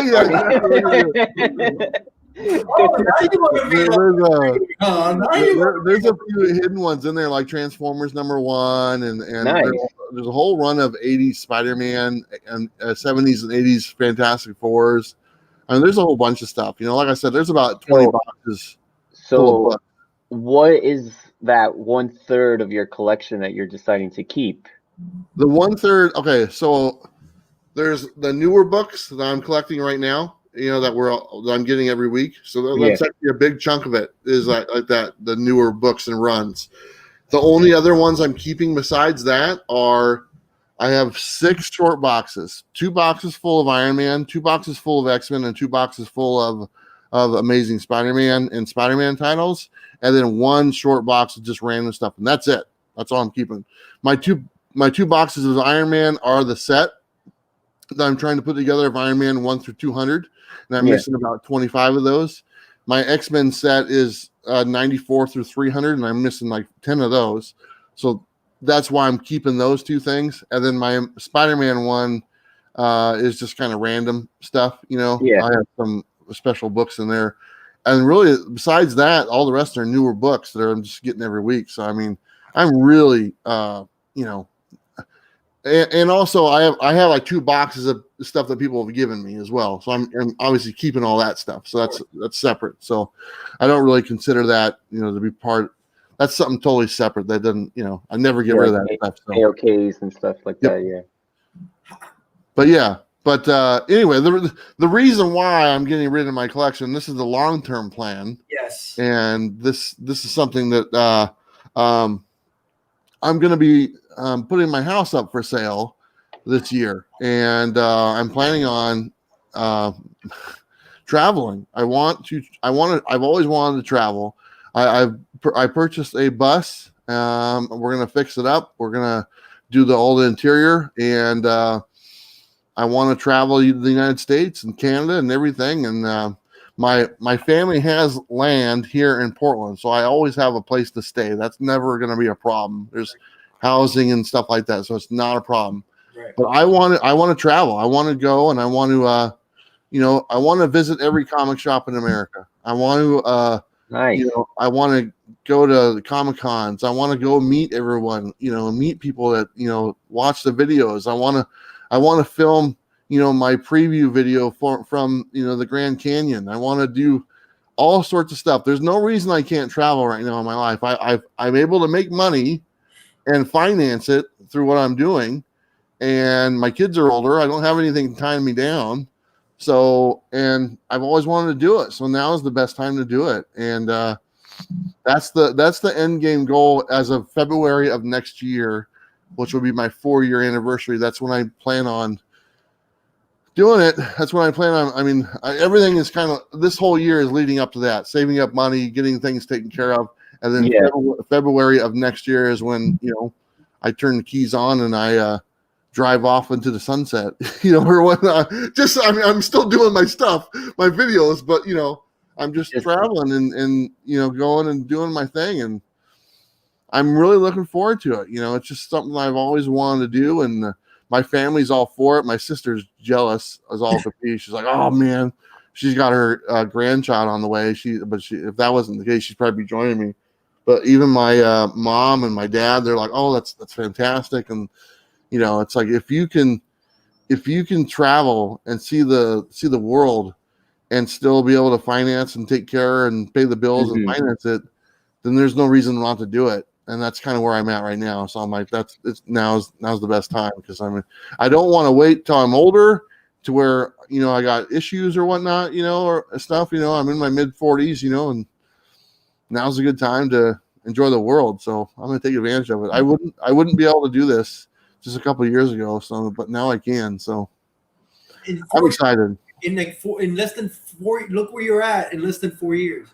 few hidden ones in there, like Transformers #1, and nice. There's a whole run of 80s Spider-Man and 70s and 80s Fantastic Fours. I mean, there's a whole bunch of stuff. Like I said, there's about 20 boxes. So, what is that 1/3 of your collection that you're deciding to keep? The 1/3. Okay, so there's the newer books that I'm collecting right now. That I'm getting every week. So that's actually a big chunk of it is like that, the newer books and runs. The only other ones I'm keeping besides that I have 6 short boxes, 2 boxes full of Iron Man, 2 boxes full of X-Men, and 2 boxes full of Amazing Spider-Man and Spider-Man titles, and then 1 short box of just random stuff, and that's it. That's all I'm keeping. My two boxes of Iron Man are the set that I'm trying to put together of Iron Man 1 through 200. And I'm missing about 25 of those. My X-Men set is 94 through 300, and I'm missing like 10 of those. So that's why I'm keeping those 2 things. And then my Spider-Man one is just kind of random stuff. I have some special books in there. And really, besides that, all the rest are newer books that I'm just getting every week. So, I mean, I'm really, and also I have like 2 boxes of stuff that people have given me as well. So I'm obviously keeping all that stuff. So that's separate. So I don't really consider that, to be part. That's something totally separate. That doesn't, I never get rid of that stuff. So. AOKs and stuff like that. Yeah. But anyway, the reason why I'm getting rid of my collection, this is the long-term plan. Yes. And this is something that I'm going to be putting my house up for sale this year, and I'm planning on traveling. I've always wanted to travel. I purchased a bus. We're going to fix it up. We're going to do all the interior, and I want to travel to the United States and Canada and everything. And my family has land here in Portland, so I always have a place to stay. That's never going to be a problem. There's housing and stuff like that, so it's not a problem. Right. But I want to travel. I want to go, and I want to I want to visit every comic shop in America. I want to nice. I want to go to the Comic Cons. I want to go meet everyone, meet people that watch the videos. I want to film my preview video from the Grand Canyon. I want to do all sorts of stuff. There's no reason I can't travel right now in my life. I'm able to make money and finance it through what I'm doing. And my kids are older. I don't have anything tying me down. So, and I've always wanted to do it. So now is the best time to do it. And that's the end game goal as of February of next year, which will be my 4-year anniversary. That's when I plan on doing it. That's when I plan on. I mean, everything is kind of, this whole year is leading up to that, saving up money, getting things taken care of. And then February of next year is when, I turn the keys on and I drive off into the sunset, or whatnot. Just, I mean, I'm still doing my stuff, my videos, but, I'm just traveling and, going and doing my thing. And I'm really looking forward to it. It's just something I've always wanted to do. And my family's all for it. My sister's jealous as all could be. She's like, oh man, she's got her grandchild on the way. If that wasn't the case, she'd probably be joining me. But even my mom and my dad, they're like, oh, that's fantastic. And, it's like, if you can travel and see the world and still be able to finance and take care and pay the bills and finance it, then there's no reason not to do it. And that's kind of where I'm at right now. So I'm like, now's the best time, because I don't want to wait till I'm older to where, I got issues or whatnot, or stuff, I'm in my mid 40s, and now's a good time to enjoy the world. So I'm going to take advantage of it. I wouldn't be able to do this just a couple of years ago. So, but now I can. So I'm excited. In less than 4, look where you're at in less than 4 years,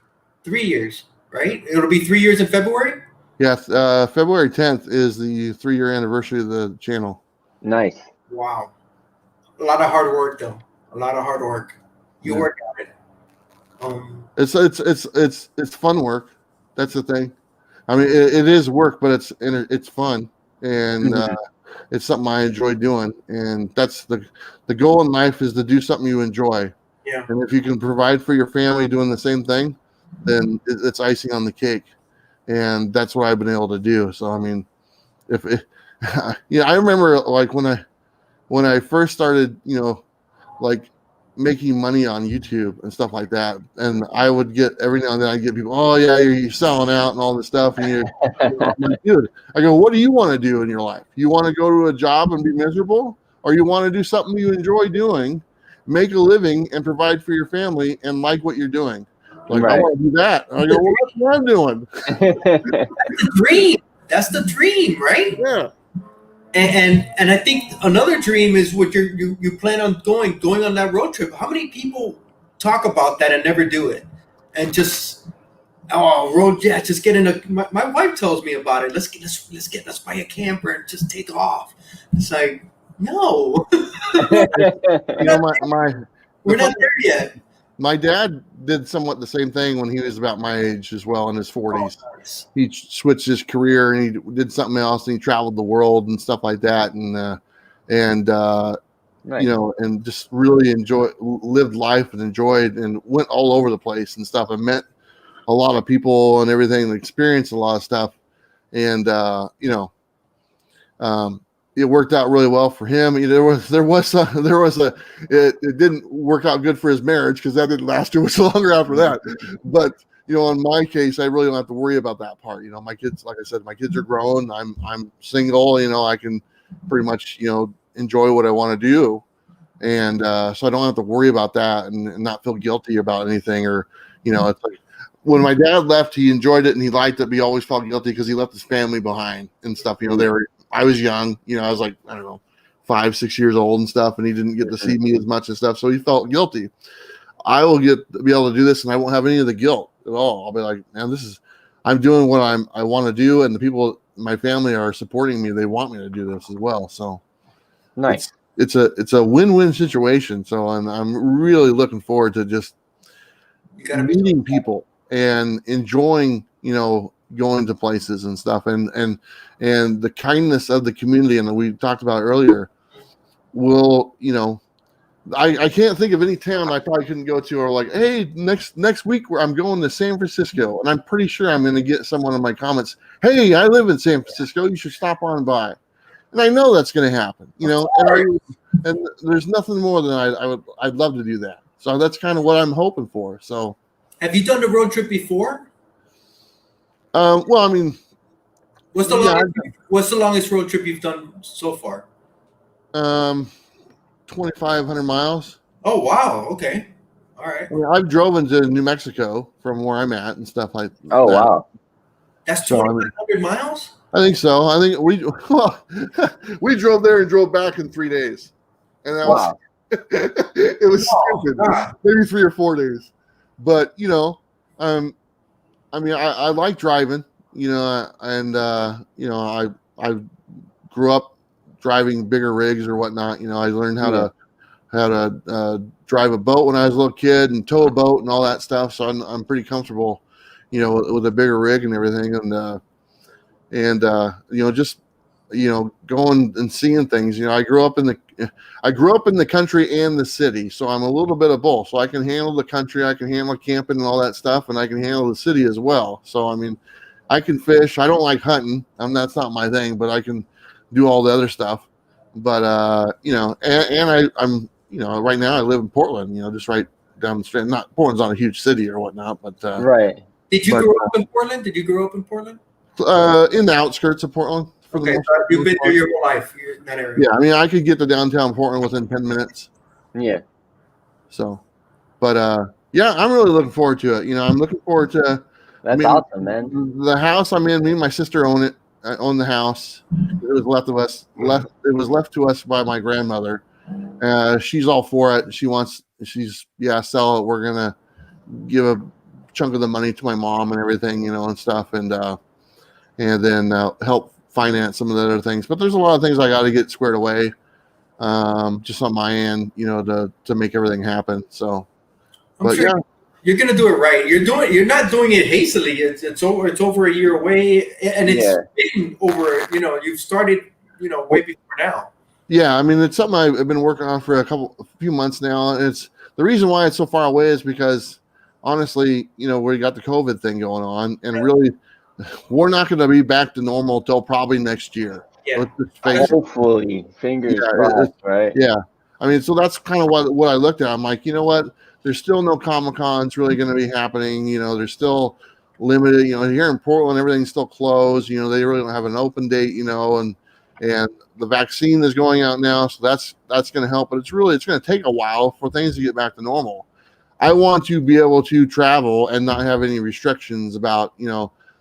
3 years, right? It'll be 3 years in February. Yes. February 10th is the 3-year anniversary of the channel. Nice. Wow. A lot of hard work though. A lot of hard work. You work at it. It's fun work. That's the thing. I mean, it is work, but it's fun, and it's something I enjoy doing. And that's the goal in life, is to do something you enjoy. Yeah. And if you can provide for your family doing the same thing, then it's icing on the cake. And that's what I've been able to do. So I mean, I remember like when I first started, like making money on YouTube and stuff like that. And I would get, every now and then I'd get people, oh yeah, you're selling out and all this stuff. And I'm like, dude, I go, what do you want to do in your life? You want to go to a job and be miserable, or you want to do something you enjoy doing, make a living and provide for your family and like what you're doing? Like, right. I want to do that. And I go, well, that's what I'm doing. That's the dream. That's the dream, right? Yeah. And I think another dream is what you plan on going on that road trip. How many people talk about that and never do it? And just just get in a. My wife tells me about it. Let's buy a camper and just take off. It's like, no. We're not there yet. My dad did somewhat the same thing when he was about my age as well, in his 40s. Oh, nice. He switched his career and he did something else, and he traveled the world and stuff like that, and nice. And just really lived life and enjoyed, and went all over the place and stuff, and met a lot of people and everything, and experienced a lot of stuff, and it worked out really well for him. It didn't work out good for his marriage, because that didn't last too much longer after that. But in my case, I really don't have to worry about that part. My kids, like I said, my kids are grown. I'm single. I can pretty much enjoy what I want to do, and so I don't have to worry about that and not feel guilty about anything. Or it's like, when my dad left, he enjoyed it and he liked it, but he always felt guilty because he left his family behind and stuff. I was young, I was like, I don't know, 5-6 years old and stuff, and he didn't get to see me as much and stuff, so he felt guilty. I will be able to do this, and I won't have any of the guilt at all. I'll be like, man, I'm doing what I want to do, and the people, my family, are supporting me. They want me to do this as well. So nice. It's a win-win situation. So I'm really looking forward to just meeting people and enjoying, going to places and stuff, and the kindness of the community, and we talked about earlier, will, I can't think of any town I probably couldn't go to, or like, hey, next week I'm going to San Francisco, and I'm pretty sure I'm going to get someone in my comments, hey, I live in San Francisco, you should stop on by. And I know that's going to happen, and there's nothing more than I'd love to do that. So that's kind of what I'm hoping for. So Have you done the road trip before? Well, I mean, What's the longest road trip you've done so far? 2,500 miles. Oh wow! Okay, all right. I mean, I've driven to New Mexico from where I'm at and stuff like that. Oh wow, That's So, 2,500 miles. I think so. I think we drove there and drove back in 3 days, and that wow. it was stupid. God. Maybe 3 or 4 days, but I mean, I like driving, and I grew up driving bigger rigs or whatnot. I learned how to drive a boat when I was a little kid and tow a boat and all that stuff. So I'm pretty comfortable, with a bigger rig and everything, and just going and seeing things. I grew up in the country and the city, so I'm a little bit of both. So I can handle the country, I can handle camping and all that stuff, and I can handle the city as well. So I mean, I can fish. I don't like hunting. That's not my thing, but I can do all the other stuff. But I'm right now I live in Portland. Just right down the street. Not Portland's not a huge city or whatnot, but Right. Did you grow up in Portland? Did you grow up in Portland? In the outskirts of Portland. Okay, so you've been there your whole life. You're in that area. Yeah, I mean, I could get to downtown Portland within 10 minutes. Yeah. So, but yeah, I'm really looking forward to it. I'm looking forward to. That's awesome, man. The house I'm in, me and my sister own it. I own the house. It was left to us by my grandmother. She's all for it. She's sell it. We're gonna give a chunk of the money to my mom and everything, and stuff, and then help finance some of the other things. But there's a lot of things I got to get squared away, just on my end, to make everything happen. So, but sure you're gonna do it right. You're not doing it hastily. It's over a year away, and it's been over. You've started, way before now. Yeah, I mean, it's something I've been working on for a few months now. And it's the reason why it's so far away is because honestly, we got the COVID thing going on, and really, we're not going to be back to normal till probably next year. Yeah, hopefully, fingers crossed, right? Yeah, I mean, so that's kind of what I looked at. I'm like, you know what? There's still no Comic-Cons really going to be happening. There's still limited. Here in Portland, everything's still closed. They really don't have an open date. And the vaccine is going out now, so that's going to help. But it's going to take a while for things to get back to normal. I want to be able to travel and not have any restrictions about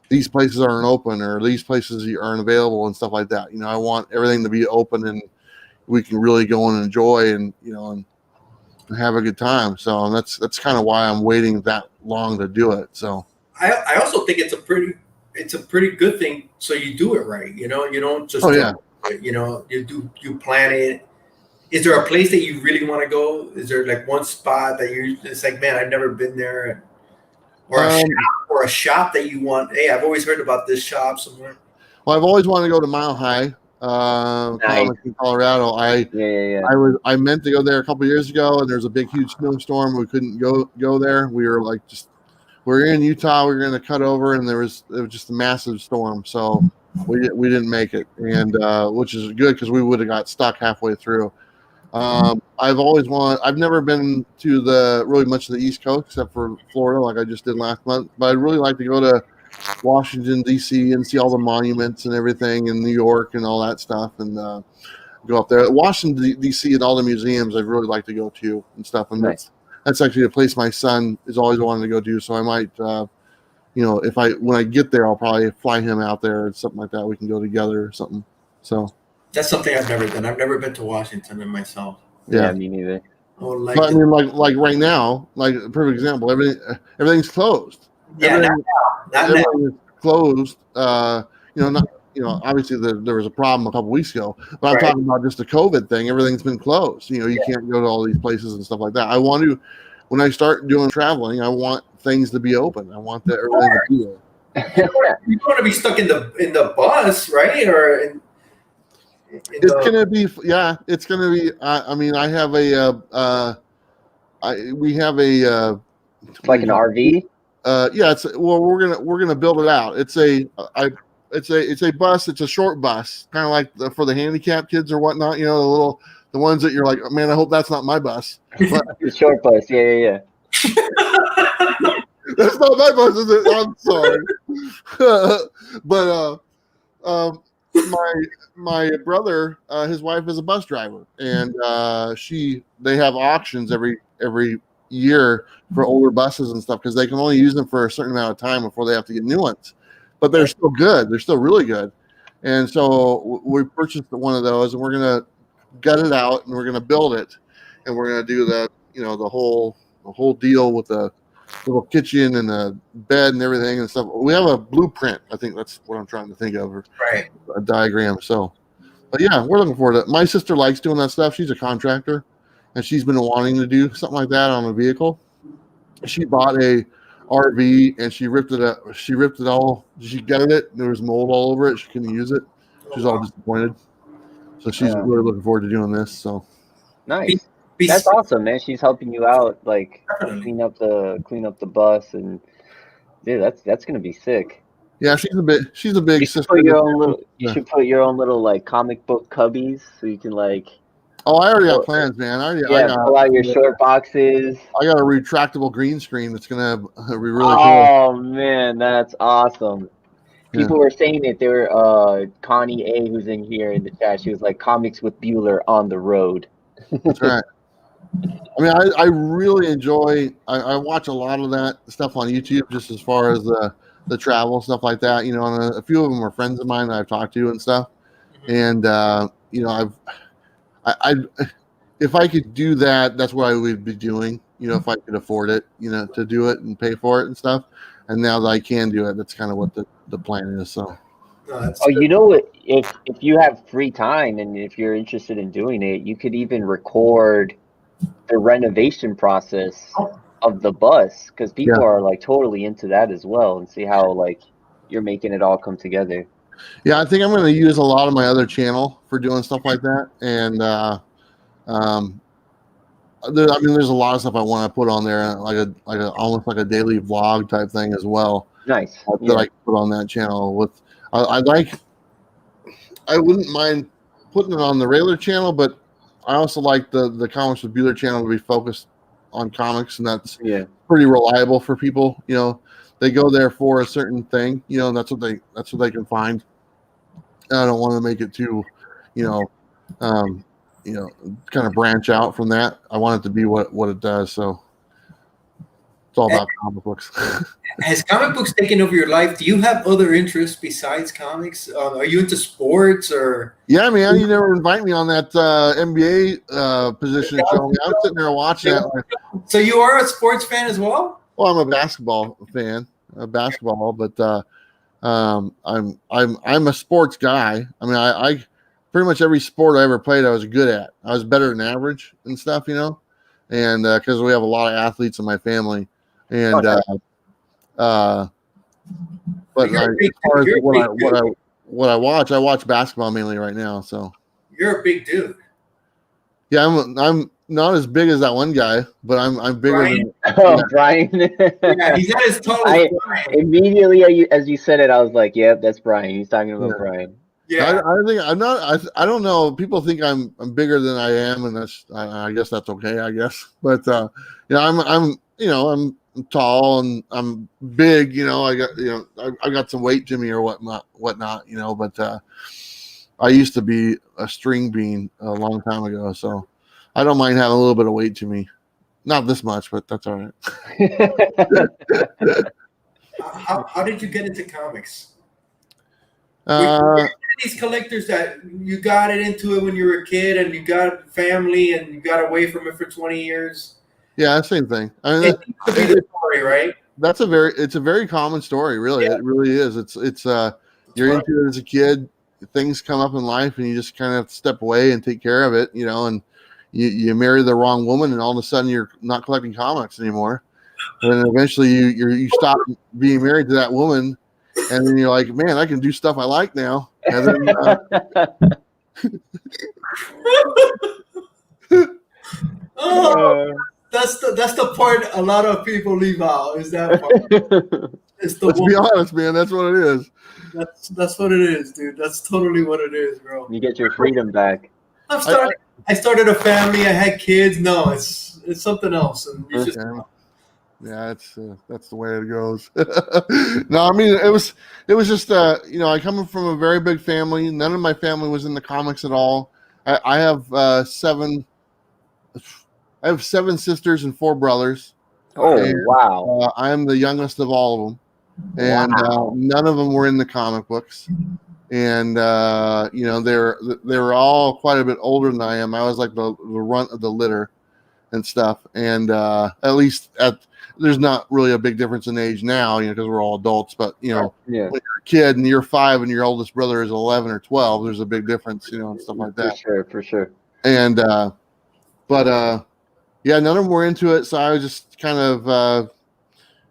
these places aren't open or these places aren't available and stuff like that. I want everything to be open and we can really go and enjoy and and have a good time. So that's kind of why I'm waiting that long to do it. So I also think it's a pretty good thing. So you do it right. You don't just you plan it. Is there a place that you really want to go? Is there like one spot that it's like, man, I've never been there, or a shop that you want? Hey, I've always heard about this shop somewhere. Well, I've always wanted to go to Mile High, Comics in Colorado. I meant to go there a couple of years ago, and there's a big, huge snowstorm. We couldn't go there. We were like, we're in Utah. We were going to cut over, and it was just a massive storm, so we didn't make it, and which is good because we would have got stuck halfway through. I've never been to really much of the East Coast except for Florida, like I just did last month. But I'd really like to go to Washington D.C. and see all the monuments and everything in New York and all that stuff, and go up there. Washington D.C. and all the museums I'd really like to go to and stuff. And nice. That's actually a place my son is always wanting to go to. So I might, when I get there, I'll probably fly him out there or something like that. We can go together or something. So. That's something I've never done. I've never been to Washington myself. Yeah, me neither. But I mean, like right now, like a perfect example, everything's closed. Yeah, everything is closed. Obviously there was a problem a couple weeks ago, but I'm talking about just the COVID thing. Everything's been closed. You can't go to all these places and stuff like that. I want to, when I start doing traveling, I want things to be open. I want everything to be there. You don't want to be stuck in the bus, right? Or it's gonna be. I mean, I have we have a. It's like an RV. We're gonna build it out. It's a bus. It's a short bus, kind of like for the handicapped kids or whatnot. The ones that you're like, man, I hope that's not my bus. But, the short bus, yeah. That's not my bus, is it? I'm sorry. But my brother, his wife is a bus driver, and they have auctions every year for older buses and stuff because they can only use them for a certain amount of time before they have to get new ones. But they're still good. They're still really good. And so we purchased one of those, and we're gonna gut it out, and we're gonna build it, and we're gonna do the whole deal with the little kitchen and the bed and everything and stuff. We have a blueprint. I think that's what I'm trying to think of, or a diagram. So, but yeah, we're looking forward to it. My sister likes doing that stuff. She's a contractor, and she's been wanting to do something like that on a vehicle. She bought a RV and she ripped it up. She ripped it all. She gutted it. There was mold all over it. She couldn't use it. She's all disappointed. So she's really looking forward to doing this. So nice. That's awesome, man. She's helping you out, like clean up the bus, and dude, that's gonna be sick. Yeah, she's a big you sister. You should put your own little like comic book cubbies so you can like. Oh, I already got plans, man. Pull out your short boxes. I got a retractable green screen that's gonna be really cool. Oh man, that's awesome. People were saying it. They were Connie A, who's in here in the chat. She was like, "Comics with Bueller on the road." That's right. I mean, I really enjoy. I watch a lot of that stuff on YouTube, just as far as the travel stuff like that. You know, and a few of them are friends of mine that I've talked to and stuff. And you know, I if I could do that, that's what I would be doing. You know, if I could afford it, you know, to do it and pay for it and stuff. And now that I can do it, that's kind of what the plan is. So. You know what? If you have free time and if you're interested in doing it, you could even record the renovation process of the bus, because people are like totally into that as well, and see how like you're making it all come together. Yeah, I think I'm going to use a lot of my other channel for doing stuff like that, and there's a lot of stuff I want to put on there, like a almost like a daily vlog type thing as well. Nice. That I can put on that channel. With I wouldn't mind putting it on the regular channel, but I also like the Comics with Bueller channel to be focused on comics, and that's pretty reliable for people. You know, they go there for a certain thing, you know, and that's what they can find. And I don't want to make it too, kind of branch out from that. I want it to be what it does. So it's all about comic books. Has comic books taken over your life? Do you have other interests besides comics? Are you into sports or? Yeah, man. You never invite me on that NBA position show. I'm sitting there watching that. So you are a sports fan as well? Well, I'm a basketball fan, but I'm a sports guy. I mean, I pretty much every sport I ever played, I was good at. I was better than average and stuff, you know, and because we have a lot of athletes in my family. And but as far as what I watch basketball mainly right now. So you're a big dude. Yeah, I'm not as big as that one guy, but I'm bigger Brian? than Brian. Yeah, he's not as tall as Brian. Immediately as you said it, I was like, "Yep, that's Brian." He's talking about Brian. Yeah, I think I'm not. I don't know. People think I'm bigger than I am, and I guess that's okay. I guess, but I'm tall and I'm big, I got some weight to me or whatnot, but I used to be a string bean a long time ago, so I don't mind having a little bit of weight to me. Not this much, but that's all right. How did you get into comics? These collectors that you got it into it when you were a kid and you got family and you got away from it for 20 years. Yeah, same thing. I mean, it's the story, right? It's a very common story, really. Yeah. It really is. It's you're into it as a kid. Things come up in life, and you just kind of have to step away and take care of it, and you marry the wrong woman, and all of a sudden you're not collecting comics anymore. And then eventually you stop being married to that woman, and then you're like, man, I can do stuff I like now. And then, That's the part a lot of people leave out. Is that part? Let's be honest, man. That's what it is. That's what it is, dude. That's totally what it is, bro. You get your freedom back. I started a family. I had kids. No, it's something else. And you just Yeah, that's the way it goes. No, I mean it was just you know, I come from a very big family. None of my family was in the comics at all. I have seven sisters and 4 brothers. Oh, And, wow. I'm the youngest of all of them, and Wow. none of them were in the comic books. And you know, they were all quite a bit older than I am. I was like the runt of the litter and stuff. And at least there's not really a big difference in age now, you know, because we're all adults. But you know, Yeah. when you're a kid and you're 5 and your oldest brother is 11 or 12, there's a big difference, you know, and stuff like that. For sure. And but yeah, none of them were into it, so I was just kind of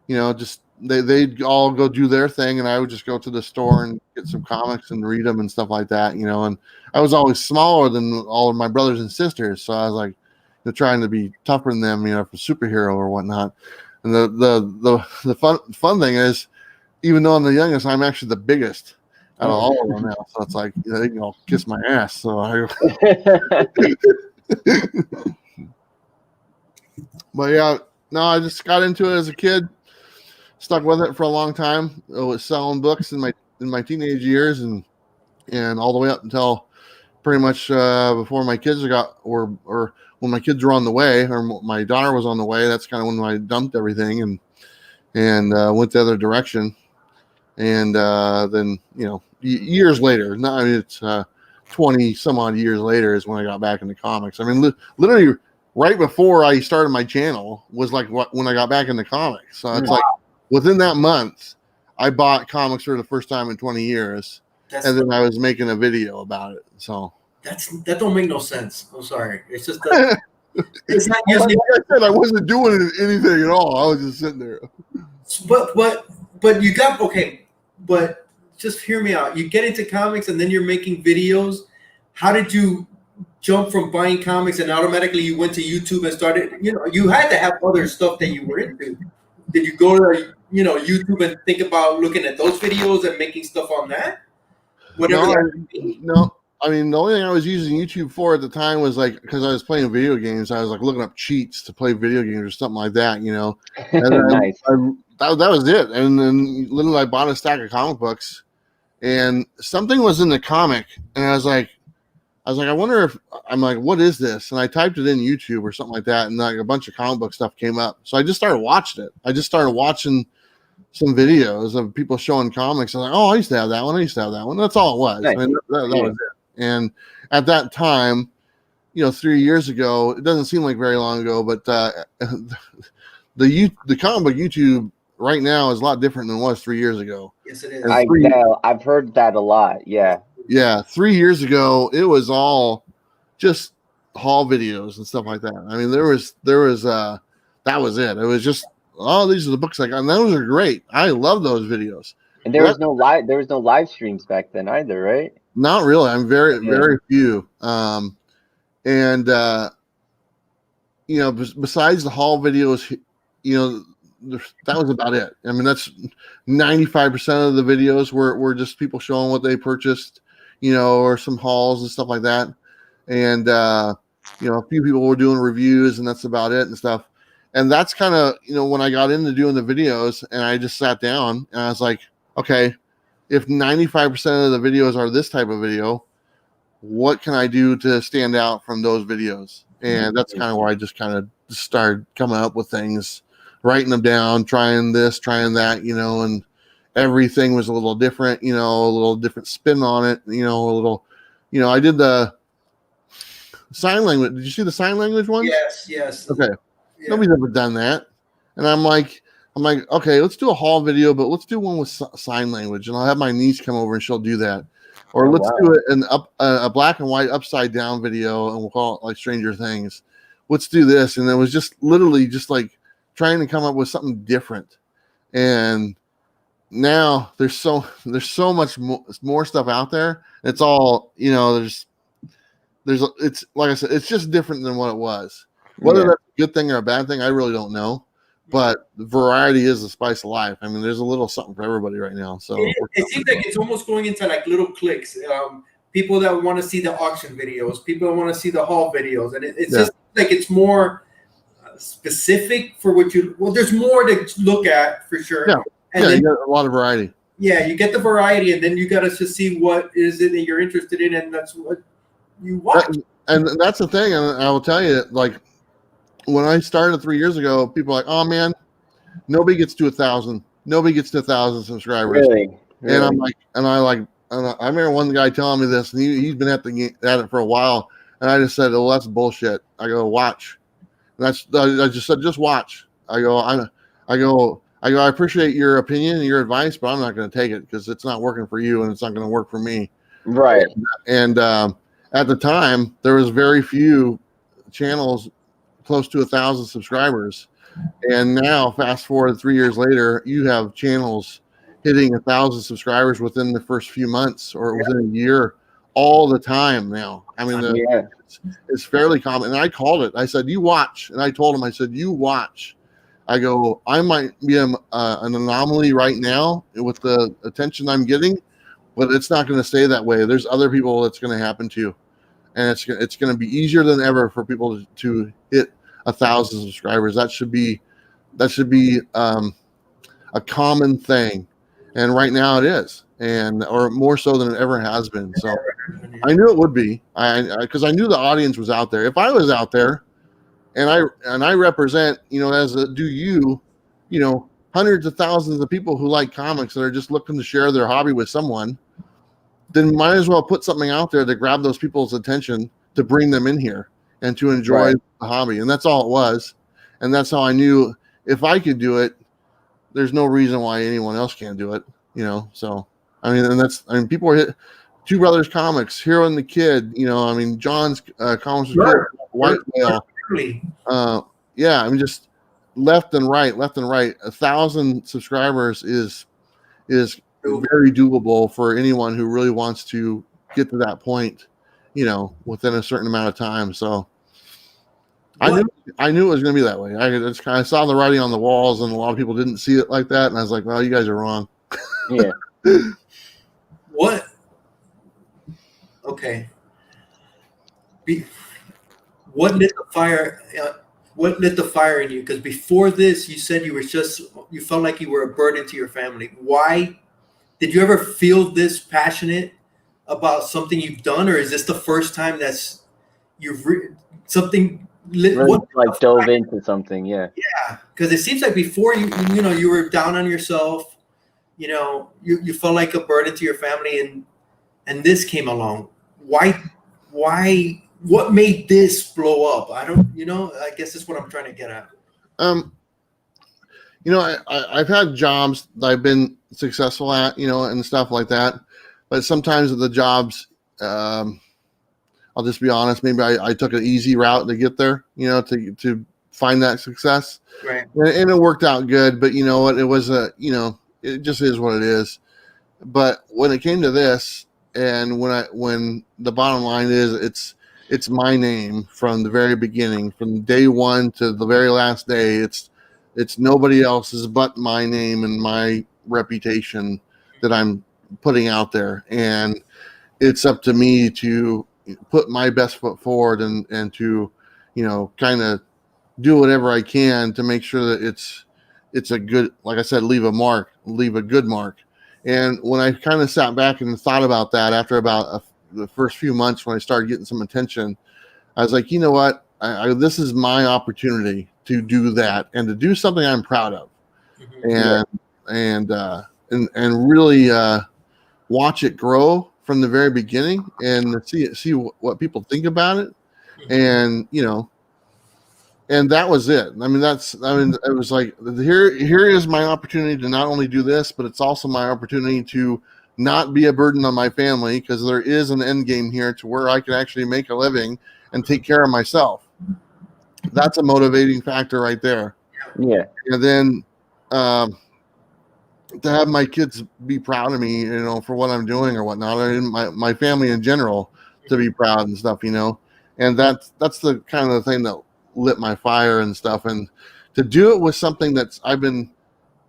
you know, just they'd all go do their thing, and I would just go to the store and get some comics and read them and stuff like that, you know. And I was always smaller than all of my brothers and sisters, so I was like, you know, trying to be tougher than them, you know, for superhero or whatnot. And the fun thing is, even though I'm the youngest, I'm actually the biggest out of all of them now. So it's like, you know, they can all kiss my ass. So but yeah, no, I just got into it as a kid, stuck with it for a long time. I was selling books in my teenage years and all the way up until pretty much before my kids or when my kids were on the way, or my daughter was on the way. That's kind of when I dumped everything and went the other direction. And then, you know, years later, I mean, it's 20 some odd years later is when I got back into comics. I mean, literally right before I started my channel was like when I got back into comics. So it's like within that month, I bought comics for the first time in 20 years. And then I was making a video about it. So that don't make no sense. I'm sorry. It's just it's not usually. Like I said, I wasn't doing anything at all. I was just sitting there. But you got okay. But just hear me out. You get into comics and then you're making videos. How did you jump from buying comics and automatically you went to YouTube and started? You know, you had to have other stuff that you were into. Did you go to YouTube and think about looking at those videos and making stuff on that? Whatever. No. I mean, the only thing I was using YouTube for at the time was like because I was playing video games. I was like looking up cheats to play video games or something like that, you know. And Nice. that was it. And then literally I bought a stack of comic books, and something was in the comic, and I was like, I wonder if I'm like, what is this? And I typed it in YouTube or something like that, and like a bunch of comic book stuff came up. So I just started watching it. I just started watching some videos of people showing comics. I'm like, oh, I used to have that one. I used to have that one. That's all it was. Nice. I mean, that was it. And at that time, you know, 3 years ago, it doesn't seem like very long ago, but the comic book YouTube right now is a lot different than it was 3 years ago. Yes, it is. I've heard that a lot. Yeah. Yeah. 3 years ago, it was all just haul videos and stuff like that. I mean, there was that was it. It was just, oh, these are the books I got. And those are great. I love those videos. And there was no live streams back then either, right? Not really. I'm very few. And you know, besides the haul videos, you know, that was about it. I mean, that's 95% of the videos were just people showing what they purchased, you know, or some hauls and stuff like that. And you know, a few people were doing reviews, and that's about it and stuff. And that's kind of, you know, when I got into doing the videos, and I just sat down and I was like, okay, if 95% of the videos are this type of video, what can I do to stand out from those videos? And that's kind of where I just kind of started coming up with things, writing them down, trying this, trying that, you know, and everything was a little different, you know, a little different spin on it, you know, a little, you know, I did the sign language. Did you see the sign language one? Yes. Okay. Yeah. Nobody's ever done that. And I'm like, okay, let's do a haul video, but let's do one with sign language. And I'll have my niece come over and she'll do that. Or let's do it in a black and white upside down video, and we'll call it like Stranger Things. Let's do this. And it was just literally just like trying to come up with something different. And now there's so much more stuff out there. It's all, you know, it's like I said, it's just different than what it was. Whether that's a good thing or a bad thing, I really don't know. But variety is the spice of life. I mean, there's a little something for everybody right now. So it seems like it's almost going into like little cliques. People that want to see the auction videos, people that want to see the haul videos, and it's just like it's more specific for what you? Well, there's more to look at for sure. Yeah, and yeah, then, you got a lot of variety. Yeah, you get the variety, and then you got to just see what is it that you're interested in, and that's what you watch. And that's the thing, and I will tell you, like when I started 3 years ago, people were like, "Oh man, nobody gets to 1,000. Nobody gets to 1,000 subscribers." Really? And I'm like, and I remember one guy telling me this, and he's been at it for a while, and I just said, "Oh, that's bullshit." I go, "Watch." And I just said, "Just watch." I go, I appreciate your opinion and your advice, but I'm not going to take it because it's not working for you, and it's not going to work for me. Right. And at the time, there was very few channels close to 1,000 subscribers, and now, fast forward 3 years later, you have channels hitting 1,000 subscribers within the first few months or within a year, all the time now. I mean, it's fairly common. And I called it. I said, "You watch," and I told him, I said, "You watch." I go, I might be an anomaly right now with the attention I'm getting, but it's not going to stay that way. There's other people that's going to happen to, and it's going to be easier than ever for people to hit 1,000 subscribers. That should be a common thing, and right now it is, or more so than it ever has been. So I knew it would be, because I knew the audience was out there. If I was out there, and I represent, as do you, hundreds of thousands of people who like comics that are just looking to share their hobby with someone, then might as well put something out there to grab those people's attention, to bring them in here and to enjoy the hobby. And that's all it was. And that's how I knew if I could do it, there's no reason why anyone else can't do it, So, people are hit Two Brothers Comics, Hero and the Kid, John's comics, White Whale. Just left and right. 1,000 subscribers is very doable for anyone who really wants to get to that point, within a certain amount of time. So I knew it was going to be that way. I just kind of saw the writing on the walls, and a lot of people didn't see it like that. And I was like, well, you guys are wrong. Yeah. What? Okay. What lit the fire? What lit the fire in you? Because before this, you said you felt like you were a burden to your family. Why did you ever feel this passionate about something you've done, or is this the first time that's something lit? Really, like dove into something? Yeah. Yeah, because it seems like before you were down on yourself. You felt like a burden to your family, and this came along. Why? What made this blow up? I don't, I guess that's what I'm trying to get at. I've had jobs that I've been successful at, and stuff like that. But sometimes the jobs, I'll just be honest, maybe I took an easy route to get there, to find that success. Right. And it worked out good, but you know what? It was it just is what it is. But when it came to this, and when the bottom line is, it's my name from the very beginning, from day one to the very last day. It's nobody else's but my name and my reputation that I'm putting out there, and it's up to me to put my best foot forward and to kind of do whatever I can to make sure that it's a good, like I said, leave a good mark. And when I kind of sat back and thought about that after about the first few months, when I started getting some attention, I was like, you know what? This is my opportunity to do that and to do something I'm proud of, and really watch it grow from the very beginning and see what people think about it, and and that was it. I mean, it was like, here is my opportunity to not only do this, but it's also my opportunity to not be a burden on my family, because there is an end game here to where I can actually make a living and take care of myself. That's a motivating factor right there. Yeah. And then to have my kids be proud of me, for what I'm doing or whatnot, and my family in general to be proud and stuff, and that's the kind of the thing that lit my fire and stuff. And to do it with something I've been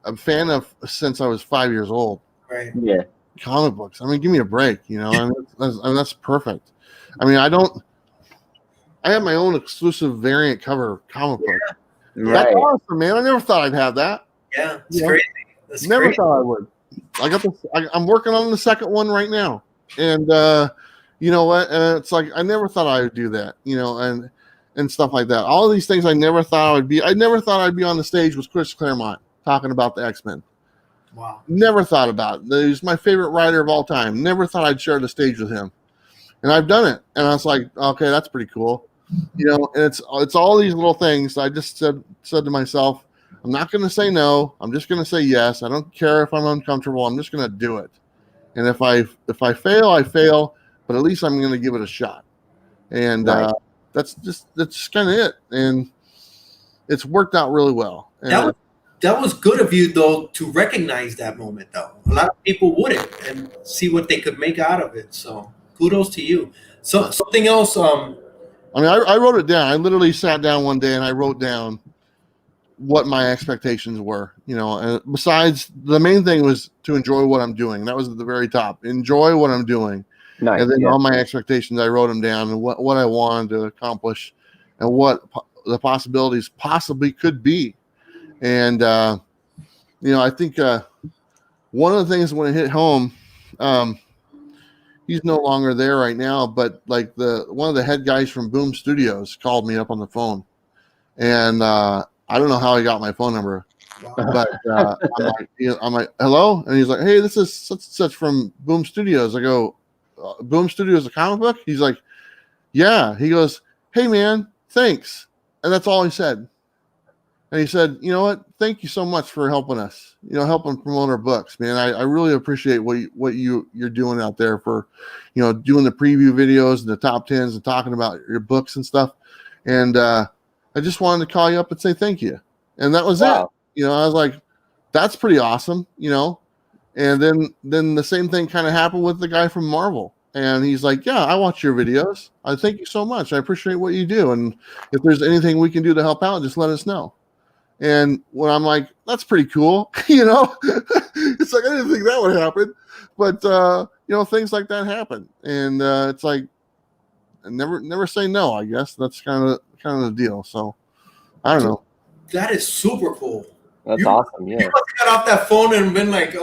a fan of since I was 5 years old. Right. Yeah. Comic books. I mean, give me a break, that's perfect. I mean, I have my own exclusive variant cover comic book. Right. That's awesome, man. I never thought I'd have that. Yeah, it's Yeah. crazy. That's Never crazy. thought I would. I'm working on the second one right now, and you know what? And it's like I never thought I would do that, you know, and stuff like that. All of these things I never thought I would be. I never thought I'd be on the stage with Chris Claremont talking about the X-Men. Wow. Never thought about it. He's my favorite writer of all time. Never thought I'd share the stage with him, and I've done it. And I was like, okay, that's pretty cool, you know. And it's all these little things. I just said to myself, I'm not going to say no. I'm just going to say yes. I don't care if I'm uncomfortable. I'm just going to do it. And if I fail, I fail. But at least I'm going to give it a shot. And Right. that's kind of it. And it's worked out really well. And That was good of you, though, to recognize that moment, though. A lot of people wouldn't and see what they could make out of it. So kudos to you. So something else. I mean, I wrote it down. I literally sat down one day and I wrote down what my expectations were, you know, and besides the main thing was to enjoy what I'm doing. That was at the very top. Enjoy what I'm doing. Nice. And then Yeah. all my expectations, I wrote them down and what I wanted to accomplish and what the possibilities possibly could be. And, you know, I think one of the things when it hit home, he's no longer there right now, but like one of the head guys from Boom Studios called me up on the phone. And I don't know how he got my phone number, but I'm like, hello? And he's like, hey, this is such from Boom Studios. I go, Boom Studios, a comic book? He's like, yeah. He goes, hey, man, thanks. And that's all he said. And he said, you know what? Thank you so much for helping us, you know, helping promote our books, man. I really appreciate what you're doing out there for, you know, doing the preview videos and the top 10s and talking about your books and stuff. And I just wanted to call you up and say thank you. And that was it. You know, I was like, that's pretty awesome, you know. And then the same thing kind of happened with the guy from Marvel. And he's like, yeah, I watch your videos. I thank you so much. I appreciate what you do. And if there's anything we can do to help out, just let us know. And when I'm like, that's pretty cool, you know, it's like, I didn't think that would happen, but, you know, things like that happen. And it's like, never say no, I guess that's kind of the deal. So I don't know. That is super cool. That's awesome. Yeah. You must have got off that phone and been like,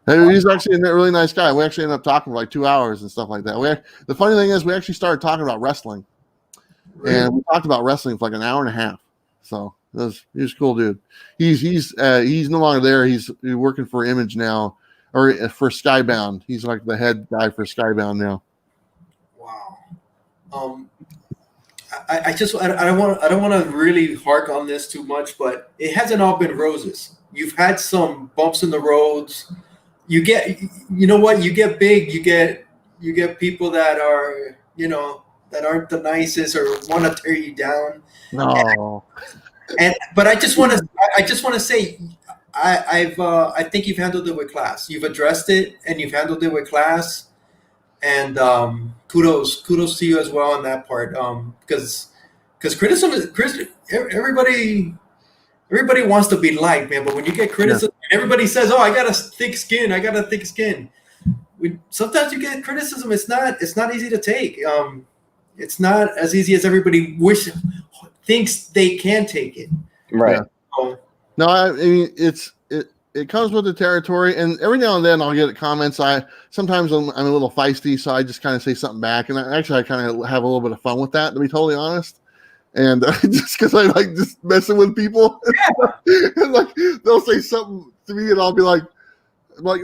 And he's actually a really nice guy. We actually ended up talking for like 2 hours and stuff like that. The funny thing is we actually started talking about wrestling. And we talked about wrestling for like an hour and a half. So he was a cool dude. He's no longer there. He's working for Image now, or for Skybound. He's like the head guy for Skybound now. wow. I don't want to really hark on this too much, but it hasn't all been roses. You've had some bumps in the roads. You know what? You get big. You get people that are, you know, that aren't the nicest or want to tear you down. No. But I just want to say, I think you've handled it with class. You've addressed it and you've handled it with class. And kudos to you as well on that part. Because criticism is everybody wants to be liked, man. But when you get criticism, everybody says, "Oh, I got a thick skin." Sometimes you get criticism. It's not easy to take. It's not as easy as everybody thinks they can take it. Right. Yeah. No, I mean it comes with the territory, and every now and then I'll get comments. Sometimes I'm a little feisty, so I just kind of say something back, and I kind of have a little bit of fun with that, to be totally honest. And just because I like just messing with people, and like they'll say something to me, and I'll be like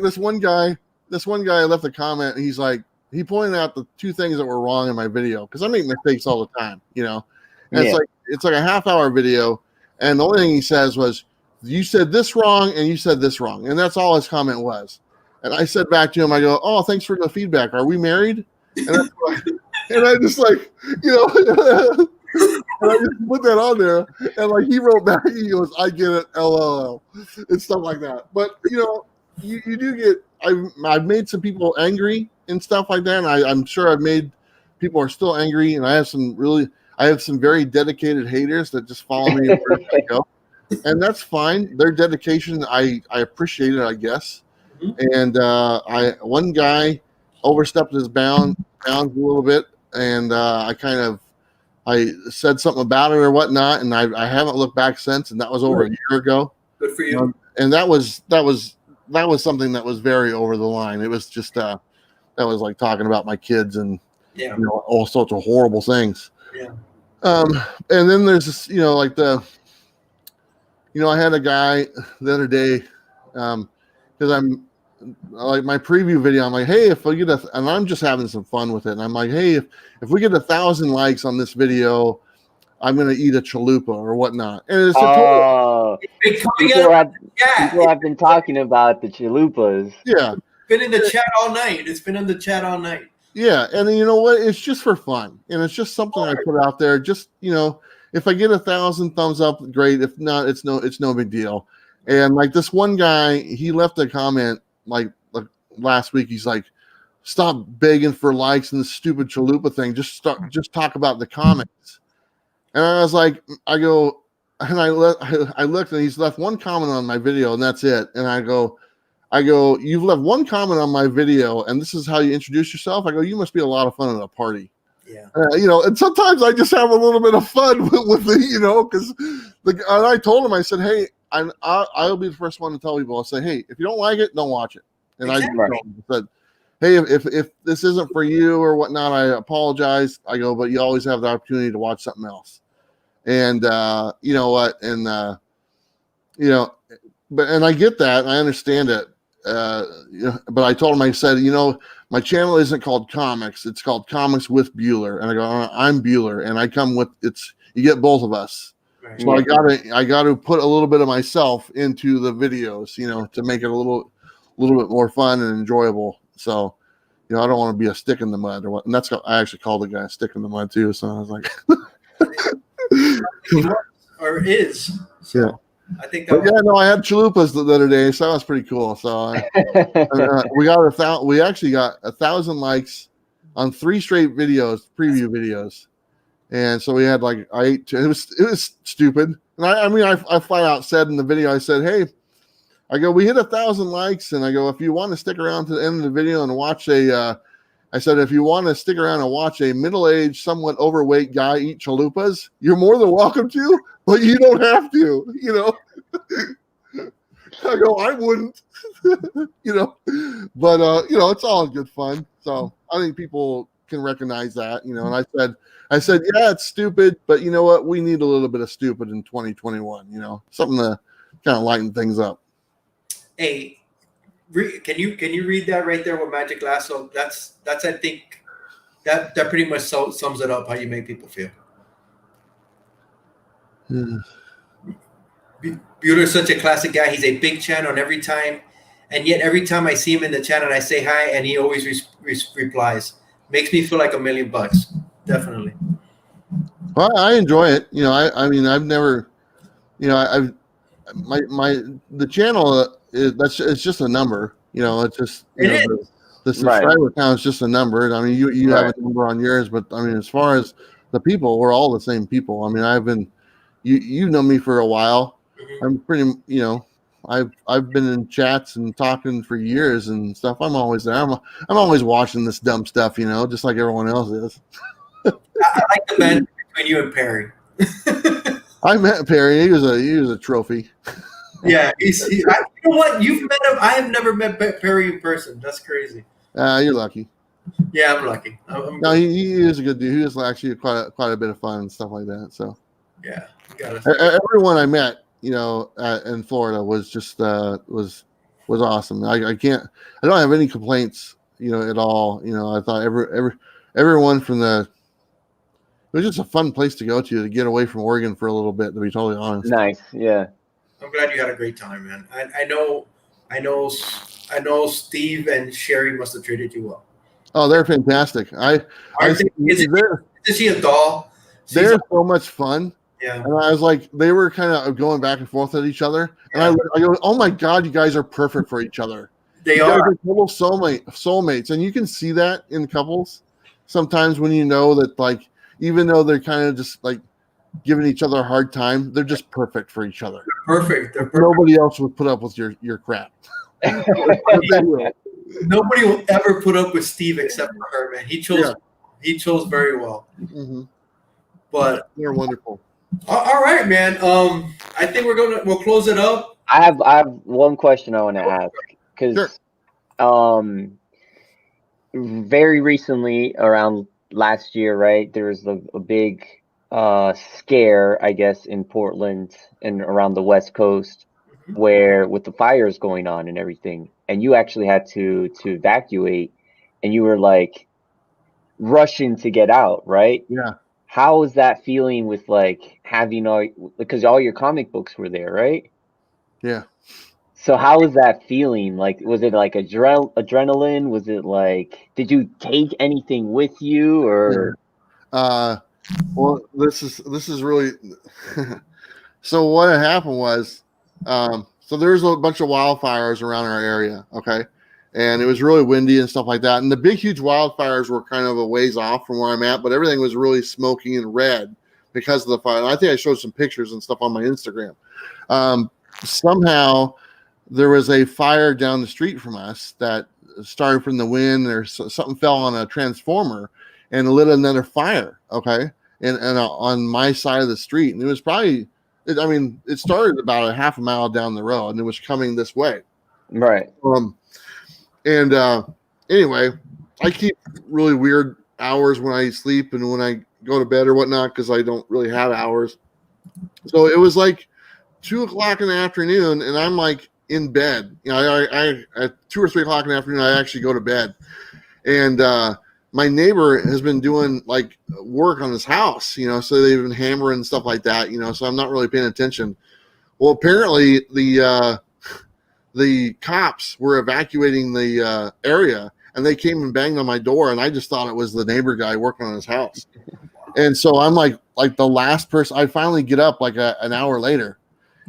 this one guy left a comment, and he's like, he pointed out the two things that were wrong in my video, because I make mistakes all the time, you know. And it's like a half-hour video, and the only thing he says was, you said this wrong and you said this wrong, and that's all his comment was. And I said back to him, I go, oh, thanks for the feedback. Are we married? And I just like, you know, and I just put that on there, and like he wrote back, he goes, I get it, LOL, and stuff like that. But you know, you do get. I've made some people angry and stuff like that, and I'm sure I've made people are still angry, and I have some very dedicated haters that just follow me wherever I go. And that's fine. Their dedication, I appreciate it, I guess. And one guy overstepped his bounds a little bit, and I I said something about it or whatnot, and I haven't looked back since, and that was over a year ago. Good for you. And that was something that was very over the line. It was just that was like talking about my kids and all sorts of horrible things. Yeah. And then there's this, like I had a guy the other day, because I'm like my preview video. I'm like, hey, if we get and I'm just having some fun with it. And I'm like, hey, if we get 1,000 likes on this video, I'm gonna eat a chalupa or whatnot. And it's people have been talking about the chalupas. Yeah, been in the chat all night. It's been in the chat all night. Yeah, and you know what? It's just for fun, and it's just something I put out there. Just if I get 1,000 thumbs up, great. If not, it's no big deal. And like this one guy, he left a comment like last week. He's like, "Stop begging for likes and the stupid chalupa thing. Just talk about the comics." And I was like, I looked, and he's left one comment on my video, and that's it. And I go, you've left one comment on my video, and this is how you introduce yourself. I go, you must be a lot of fun at a party. Yeah. And sometimes I just have a little bit of fun with it, because I told him, I said, hey, I'll be the first one to tell people. I'll say, hey, if you don't like it, don't watch it. And exactly. I said, hey, if this isn't for you or whatnot, I apologize. I go, but you always have the opportunity to watch something else. And you know what? And and I get that, and I understand it. But I told him, I said, my channel isn't called comics, it's called Comics with Bueller. And I go, I'm Bueller, and I come with you get both of us. Right. So I gotta put a little bit of myself into the videos, to make it a little bit more fun and enjoyable. So, I don't want to be a stick in the mud or what. And that's I actually called the guy a stick in the mud too. So I was like, or is. So. Yeah. I think I had chalupas the other day, so that was pretty cool. So we actually got 1,000 likes on 3 straight preview videos, and so we had it was stupid. And I flat out said in the video, I said, hey, I go, we hit 1,000 likes, and I go, if you want to stick around to the end of the video and watch if you want to stick around and watch a middle-aged, somewhat overweight guy eat chalupas, you're more than welcome to, but you don't have to, I go, I wouldn't, but it's all in good fun. So I think people can recognize that, and I said, yeah, it's stupid, but you know what? We need a little bit of stupid in 2021, something to kind of lighten things up. Hey, can you read that right there with Magic Lasso? That's I think that pretty much sums it up how you make people feel. Bueller's such a classic guy. He's a big channel on every time, and yet every time I see him in the chat and I say hi, and he always replies. Makes me feel like $1 million. Definitely. Well, I enjoy it. I've never, the channel it's just a number. It's just the subscriber count is just a number. I mean, you have a number on yours, but I mean, as far as the people, we're all the same people. I mean, I've been, you know me for a while. I'm pretty, I've been in chats and talking for years and stuff. I'm always there. I'm always watching this dumb stuff, just like everyone else is. I like the banter between you and Perry. I met Perry. He was a trophy. Yeah, you know what? You've met him. I have never met Perry in person. That's crazy. You're lucky. Yeah, I'm lucky. No, he is a good dude. He was actually quite a bit of fun and stuff like that. So yeah, everyone I met, in Florida was just was awesome. I don't have any complaints, at all. I thought everyone from it was just a fun place to go to get away from Oregon for a little bit, to be totally honest. Nice, yeah. I'm glad you had a great time, man. I know Steve and Sherry must have treated you well. Oh, they're fantastic. Is she a doll? They're so much fun. Yeah. And I was like, they were kind of going back and forth at each other. And I go, oh my God, you guys are perfect for each other. They are total soulmates. And you can see that in couples sometimes when that, even though they're kind of just giving each other a hard time, they're just perfect for each other. They're perfect. Nobody else would put up with your crap. Nobody will ever put up with Steve except for her, man. He chose very well. Mm-hmm. But They're wonderful. all right, man. I think we'll close it up. I have one question I want to ask because very recently, around last year, right, there was a big scare, I guess, in Portland and around the West Coast, where with the fires going on and everything, and you actually had to evacuate, and you were like rushing to get out, right? Yeah. How was that feeling with like having because all your comic books were there, right? Yeah. So how was that feeling? Like, was it like adrenaline? Was it like, did you take anything with you or? Well, this is really so what had happened was so there's a bunch of wildfires around our area, okay, and it was really windy and stuff like that, and the big huge wildfires were kind of a ways off from where I'm at, but everything was really smoky and red because of the fire. And I think I showed some pictures and stuff on my Instagram. Somehow there was a fire down the street from us that started from the wind, or something fell on a transformer and lit another fire, okay, and on my side of the street. And it was probably, it started about a half a mile down the road and it was coming this way. Right. Anyway, I keep really weird hours when I sleep and when I go to bed or whatnot, because I don't really have hours. So it was like 2:00 in the afternoon and I'm like in bed. You know, I at 2 or 3 o'clock in the afternoon, I actually go to bed. And my neighbor has been doing like work on his house, you know, so they've been hammering and stuff like that, you know, so I'm not really paying attention. Well, apparently the cops were evacuating the area, and they came and banged on my door, and I just thought it was the neighbor guy working on his house. And so I'm like the last person. I finally get up like an hour later,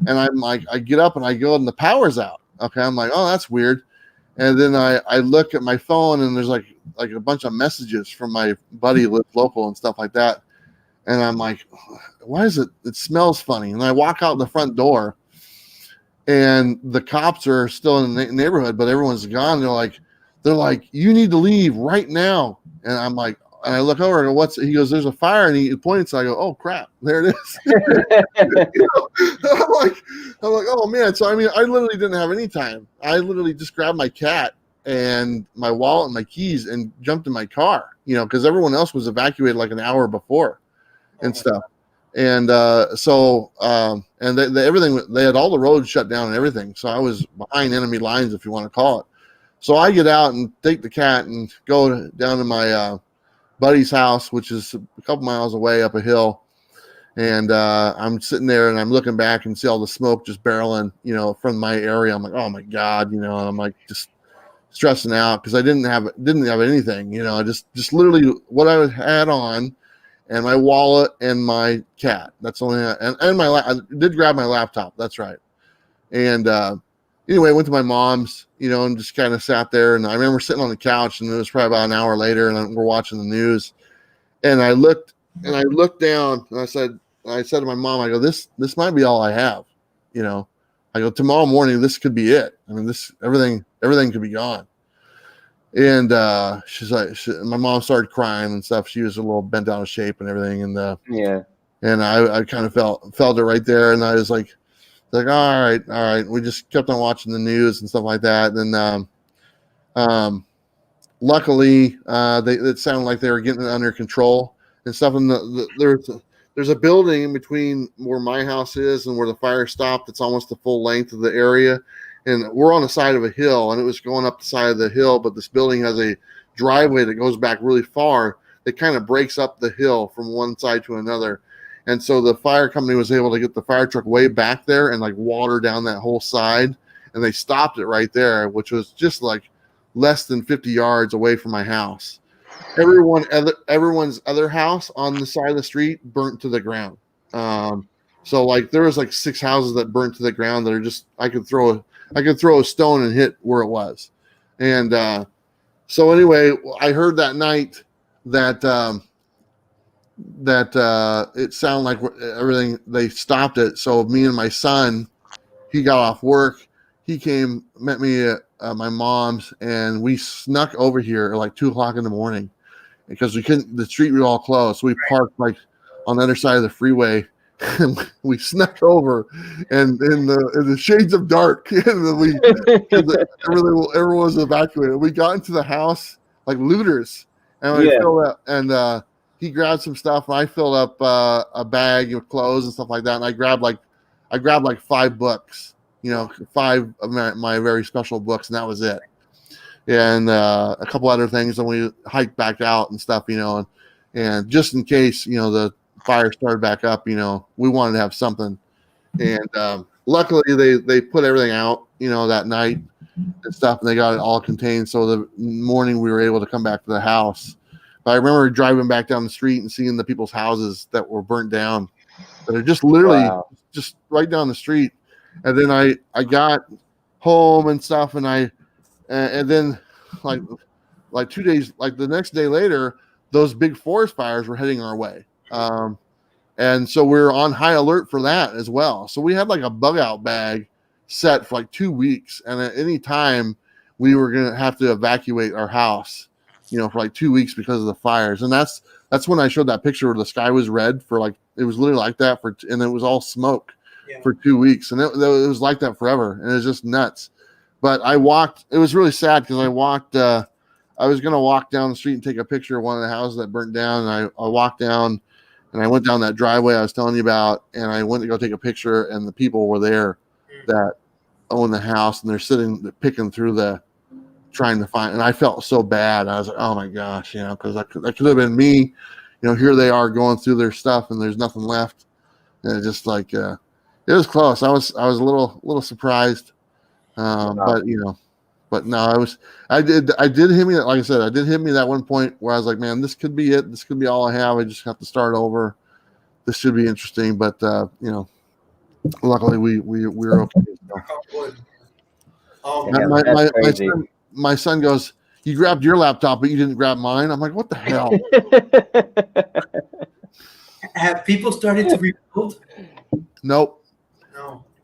and I'm like, I get up and I go and the power's out. Okay, I'm like, oh, that's weird. And then I look at my phone and there's like a bunch of messages from my buddy who lives local and stuff like that. And I'm like, why is it smells funny? And I walk out the front door and the cops are still in the neighborhood, but everyone's gone. They're like, you need to leave right now. And I'm like, and I look over and he goes, there's a fire, and he points. I go, oh crap, there it is. You know, I'm like, oh man. So I mean, I literally didn't have any time. I literally just grabbed my cat and my wallet and my keys and jumped in my car, you know, because everyone else was evacuated like an hour before and stuff. And and everything, they had all the roads shut down and everything. So I was behind enemy lines, if you want to call it. So I get out and take the cat and go down to my buddy's house, which is a couple miles away up a hill. And I'm sitting there and I'm looking back and see all the smoke just barreling, you know, from my area. I'm like, oh my God, you know, and I'm like just stressing out because I didn't have anything, you know, just literally what I had on and my wallet and my cat. That's only, and I did grab my laptop. That's right. And anyway, I went to my mom's, you know, and just kind of sat there. And I remember sitting on the couch, and it was probably about an hour later, and we're watching the news. And I looked down, and I said to my mom, I go, this might be all I have, you know. I go, tomorrow morning, this could be it. I mean, everything could be gone. And she's like, my mom started crying and stuff. She was a little bent out of shape and everything. And Yeah. And I kind of felt it right there, and I was like all right. We just kept on watching the news and stuff like that. And luckily, it sounded like they were getting it under control and stuff. And there's a building in between where my house is and where the fire stopped. It's almost the full length of the area, and we're on the side of a hill, and it was going up the side of the hill. But this building has a driveway that goes back really far that kind of breaks up the hill from one side to another. And so the fire company was able to get the fire truck way back there and like water down that whole side. And they stopped it right there, which was just like less than 50 yards away from my house. Everyone's other house on the side of the street burnt to the ground. So like there was like 6 houses that burnt to the ground that are just, I could throw a stone and hit where it was. And so anyway, I heard that night that it sounded like everything, they stopped it. So me and my son, he got off work, he came, met me at my mom's, and we snuck over here at like 2:00 in the morning because we couldn't, the street was all closed. So we parked like on the other side of the freeway. And we snuck over, and in the shades of dark, and everyone was evacuated. We got into the house like looters, and we filled up. And he grabbed some stuff, and I filled up a bag of clothes and stuff like that. And I grabbed like 5 books, 5 of my very special books, and that was it. And a couple other things, and we hiked back out and stuff, and just in case, the fire started back up, we wanted to have something. And luckily they put everything out, that night and stuff, and they got it all contained. So the morning we were able to come back to the house. But I remember driving back down the street and seeing the people's houses that were burnt down, that are just literally just right down the street. And then I got home and stuff, and then like 2 days, like the next day later, those big forest fires were heading our way. And so we're on high alert for that as well. So we had like a bug out bag set for like 2 weeks. And at any time we were going to have to evacuate our house, for like 2 weeks because of the fires. And that's when I showed that picture where the sky was red for like, it was literally like that and it was all smoke for 2 weeks. And it was like that forever. And it was just nuts. But it was really sad because I was going to walk down the street and take a picture of one of the houses that burnt down. And I walked down, and I went down that driveway I was telling you about, and I went to go take a picture, and the people were there that own the house, and they're sitting, picking through trying to find, and I felt so bad. I was like, oh my gosh, because that could have been me. Here they are going through their stuff, and there's nothing left. And it just like, it was close. I was a little surprised. But no, I did hit me, like I said, I did hit me that one point where I was like, man, this could be it. This could be all I have. I just have to start over. This should be interesting. But, luckily we were okay. My son goes, you grabbed your laptop, but you didn't grab mine. I'm like, what the hell? Have people started to rebuild? Nope.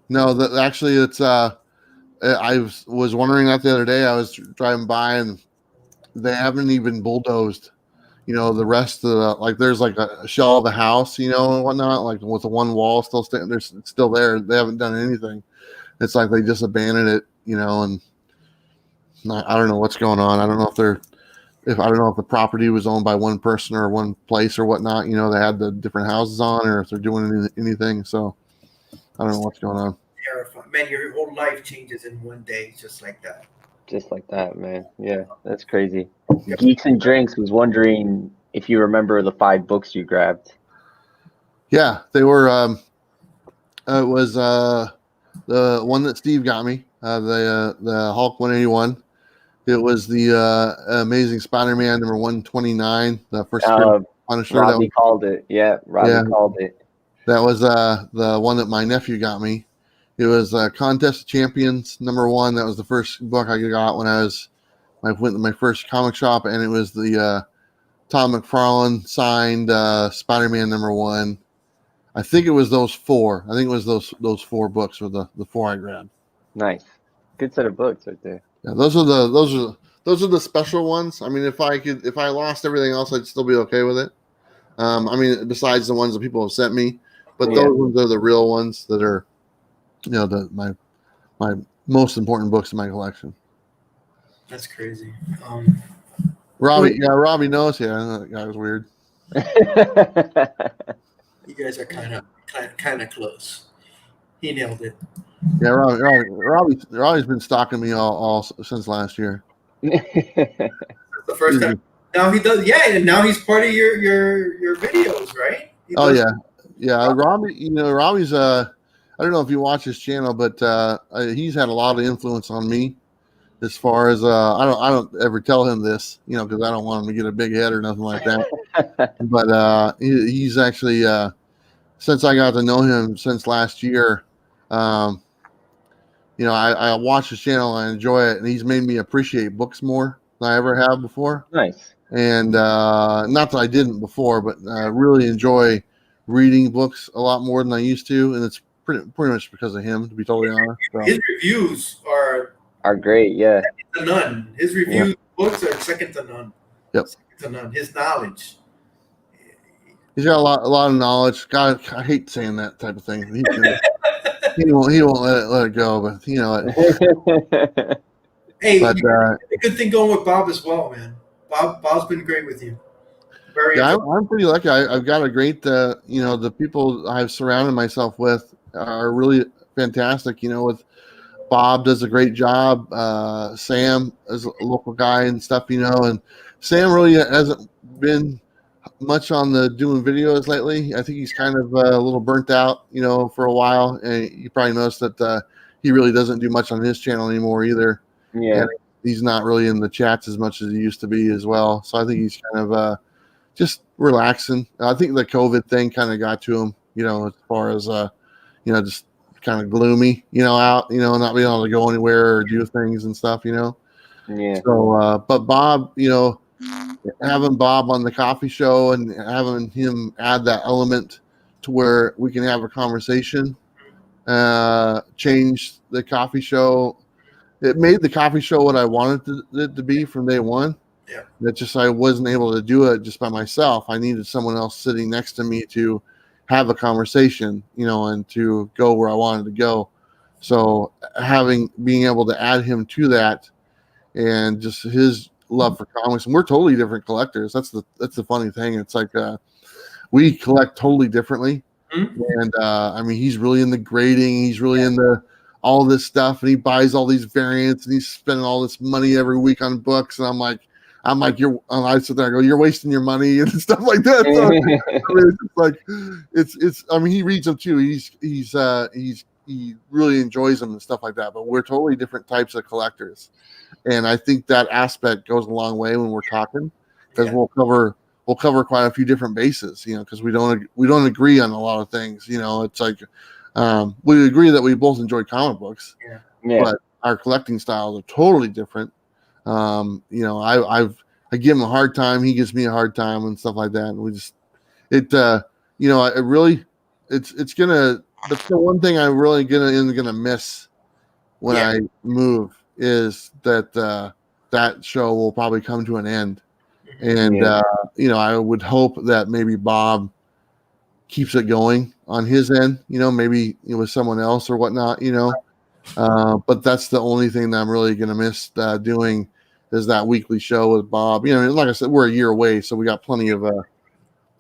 No. Actually it's, I was wondering that the other day. I was driving by, and they haven't even bulldozed, the rest of there's like a shell of a house, and whatnot, like with the one wall still standing. It's still there. They haven't done anything. It's like they just abandoned it, and I don't know what's going on. I don't know if the property was owned by one person or one place or whatnot. They had the different houses on, or if they're doing anything. So I don't know what's going on. Terrifying. Man, your whole life changes in one day, just like that. Just like that, man. Yeah, that's crazy. Geeks and Drinks was wondering if you remember the 5 books you grabbed. Yeah, they were. It was the one that Steve got me, the Hulk 181. It was the Amazing Spider-Man number 129, the first Punisher. Robbie called it. Yeah, Robbie called it. That was the one that my nephew got me. It was Contest of Champions number 1. That was the first book I got when I went to my first comic shop, and it was the Tom McFarlane signed Spider-Man number 1. I think it was those 4. I think it was those 4 books were the 4 I grabbed. Nice, good set of books right there. Yeah, those are the special ones. I mean, if I lost everything else, I'd still be okay with it. I mean, besides the ones that people have sent me, but those ones are the real ones that are. My most important books in my collection. That's crazy. Robbie knows. Yeah, that guy was weird. You guys are kind of close. He nailed it. Yeah, Robbie's been stalking me all since last year. The first time. Now he does. Yeah, and now he's part of your videos, right? Yeah. Robbie's I don't know if you watch his channel, but he's had a lot of influence on me. As far as I don't ever tell him this, because I don't want him to get a big head or nothing like that. But he's actually since I got to know him since last year, I watch his channel, I enjoy it, and he's made me appreciate books more than I ever have before. Nice. And not that I didn't before, but I really enjoy reading books a lot more than I used to, and it's pretty much because of him, to be totally honest. So. His reviews are great, yeah. Second to none. His reviews books are second to none. Yep. Second to none. His knowledge. He's got a lot of knowledge. God, I hate saying that type of thing. He won't let it go, but you know it. Hey, But a good thing going with Bob as well, man. Bob's been great with you. Very yeah, I'm pretty lucky. I've got a great, you know, the people I've surrounded myself with are really fantastic. You know, with Bob does a great job. Sam is a local guy and stuff, you know, and Sam really hasn't been much on the doing videos lately. I think he's kind of a little burnt out, you know, for a while. And you probably noticed that he really doesn't do much on his channel anymore either. Yeah. And he's not really in the chats as much as he used to be as well. So I think he's kind of just relaxing. I think the COVID thing kind of got to him, you know, as far as you know, just kind of gloomy, you know, out, you know, not being able to go anywhere or do things and stuff, you know. Yeah. So, but Bob, you know, having Bob on the coffee show and having him add that element to where we can have a conversation, changed the coffee show. It made the coffee show what I wanted it to be from day one. Yeah. That just I wasn't able to do it just by myself. I needed someone else sitting next to me to have a conversation, you know, and to go where I wanted to go. So being able to add him to that and just his love for comics, and we're totally different collectors. That's the funny thing. It's like we collect totally differently. Mm-hmm. And I mean, he's really in the grading, he's really in the all this stuff, and he buys all these variants, and he's spending all this money every week on books. And I'm like, I sit there and go, you're wasting your money and stuff like that. So, I mean, it's like, it's. I mean, he reads them too. He really enjoys them and stuff like that. But we're totally different types of collectors, and I think that aspect goes a long way when we're talking, because we'll cover quite a few different bases, you know, because we don't agree on a lot of things. You know, it's like we agree that we both enjoy comic books, but our collecting styles are totally different. You know, I give him a hard time, he gives me a hard time and stuff like that. And we just, you know, it's gonna, the one thing I really gonna miss when I move is that that show will probably come to an end. And, you know, I would hope that maybe Bob keeps it going on his end, you know, maybe with someone else or whatnot, you know. But that's the only thing that I'm really going to miss doing is that weekly show with Bob. You know, like I said, we're a year away, so we got plenty of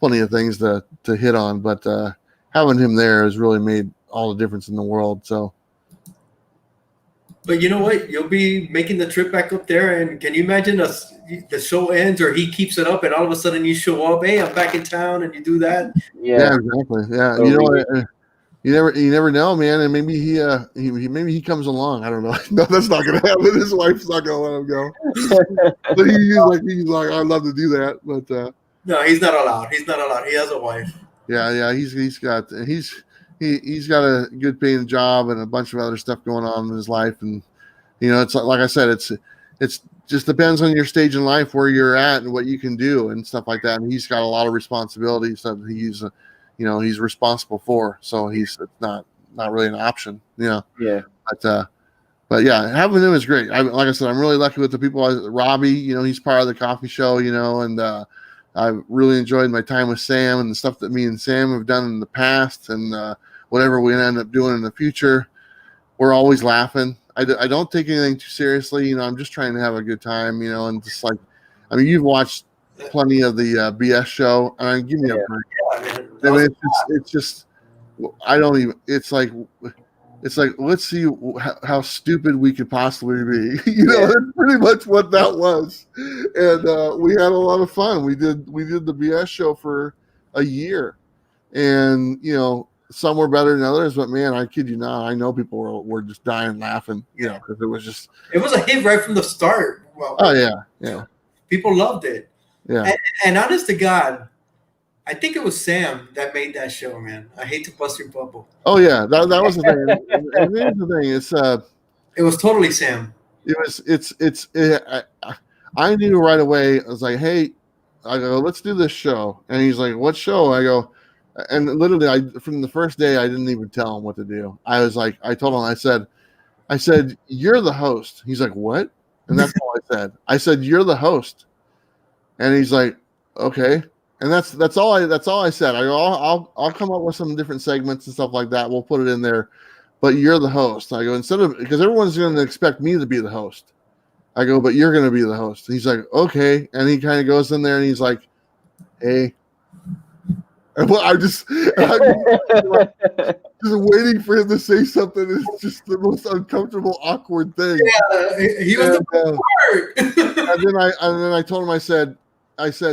things to hit on. But having him there has really made all the difference in the world. So. But you know what? You'll be making the trip back up there, and can you imagine the show ends or he keeps it up, and all of a sudden you show up, hey, I'm back in town, and you do that? Yeah, exactly. Yeah, you know, you never know, man. And maybe he comes along. I don't know. No, that's not gonna happen. His wife's not gonna let him go. But he's like, I'd love to do that, but no, he's not allowed. He's not allowed. He has a wife. Yeah. He's got a good paying job and a bunch of other stuff going on in his life, and you know, it's like I said, it's just depends on your stage in life where you're at and what you can do and stuff like that. And he's got a lot of responsibilities that he's responsible for. So it's not really an option, you know. Yeah. But yeah, having him is great. Like I said, I'm really lucky with the people. Robbie, you know, he's part of the coffee show, you know, and I've really enjoyed my time with Sam and the stuff that me and Sam have done in the past, and whatever we end up doing in the future, we're always laughing. I don't take anything too seriously, you know. I'm just trying to have a good time, you know, and just like, I mean, you've watched plenty of the BS show, and give me a break. I mean, it's just, I don't even. It's like let's see how stupid we could possibly be. You know, that's pretty much what that was, and we had a lot of fun. We did the BS show for a year, and you know, some were better than others, but man, I kid you not, I know people were just dying laughing, you know, because it was a hit right from the start. Well, oh yeah, people loved it. Yeah, and honest to God, I think it was Sam that made that show, man. I hate to bust your bubble. Oh yeah, that was the thing. And here's the thing: it was totally Sam. I knew right away. I was like, hey, I go, let's do this show, and he's like, what show? I go. And literally, from the first day, I didn't even tell him what to do. I was like, I told him, I said, you're the host. He's like, what? And that's all I said. I said, you're the host. And he's like, okay. And that's all I said. I'll come up with some different segments and stuff like that. We'll put it in there, but you're the host. I go, instead of, because everyone's going to expect me to be the host. I go, but you're going to be the host. He's like, okay. And he kind of goes in there and he's like, hey. And well, I'm just waiting for him to say something. It's just the most uncomfortable, awkward thing. Yeah, he was the part. and then I told him, I said,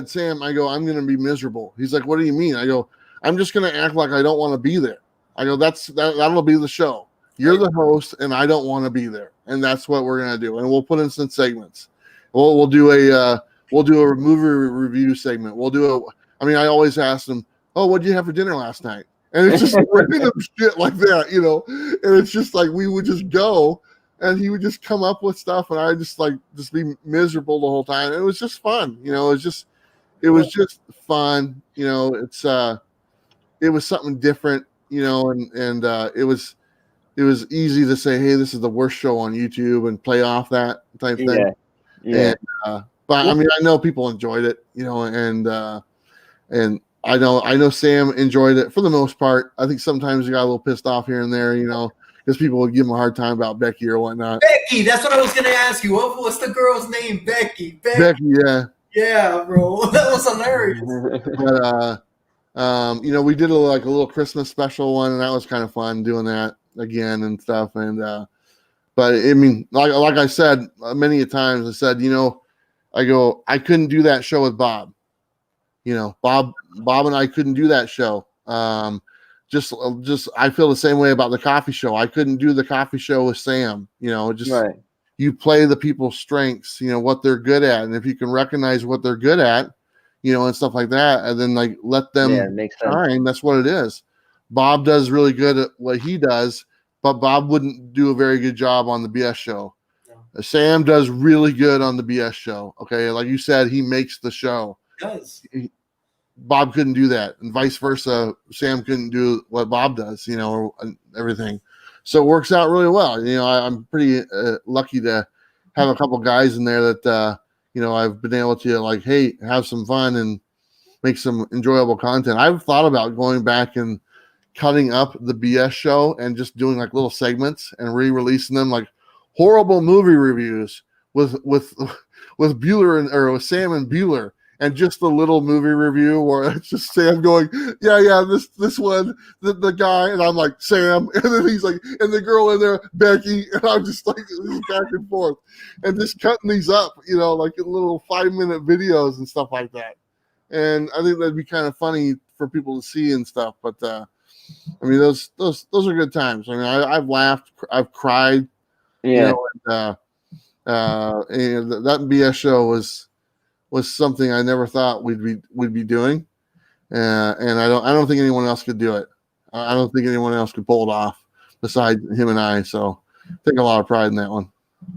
Sam, I go, I'm going to be miserable. He's like, what do you mean? I go, I'm just going to act like I don't want to be there. I go, that'll be the show. You're the host, and I don't want to be there, and that's what we're going to do. And we'll put in some segments. We'll do a movie review segment. I always ask them, oh, what did you have for dinner last night? And it's just random shit like that, And it's just like we would just go, and he would just come up with stuff, and I just be miserable the whole time. And it was just fun, It was just fun, it was something different, and it was easy to say, hey, this is the worst show on YouTube, and play off that type thing. Yeah. But I know people enjoyed it, and I know Sam enjoyed it for the most part. I think sometimes he got a little pissed off here and there, because people would give him a hard time about Becky or whatnot. Becky, that's what I was going to ask you. What's the girl's name? Becky, yeah. Yeah, bro. That was hilarious. But, we did a little Christmas special one, and that was kind of fun doing that again and stuff. And, but like I said, many a times I said, I go, I couldn't do that show with Bob. Bob and I couldn't do that show. Just I feel the same way about the coffee show. I couldn't do the coffee show with Sam. Right. You play the people's strengths, what they're good at, and if you can recognize what they're good at, and stuff like that, and then let them shine. That's what it is. Bob does really good at what he does, but Bob wouldn't do a very good job on the BS show. No. Sam does really good on the BS show. Okay, like you said, he makes the show. Does. Bob couldn't do that, and vice versa. Sam couldn't do what Bob does, or everything. So it works out really well. I'm pretty lucky to have a couple guys in there that I've been able to have some fun and make some enjoyable content. I've thought about going back and cutting up the BS show and just doing little segments and re-releasing them, like horrible movie reviews with Bueller or with Sam and Bueller. And just a little movie review where it's just Sam going, yeah, this one, the guy, and I'm like, Sam, and then he's like, and the girl in there, Becky, and I'm just back and forth, and just cutting these up, in little 5-minute videos and stuff like that. And I think that'd be kind of funny for people to see and stuff. But those are good times. I've laughed, I've cried, yeah. And that BS show was something I never thought we'd be doing, and I don't think anyone else could do it. I don't think anyone else could pull it off besides him and I. So I take a lot of pride in that one.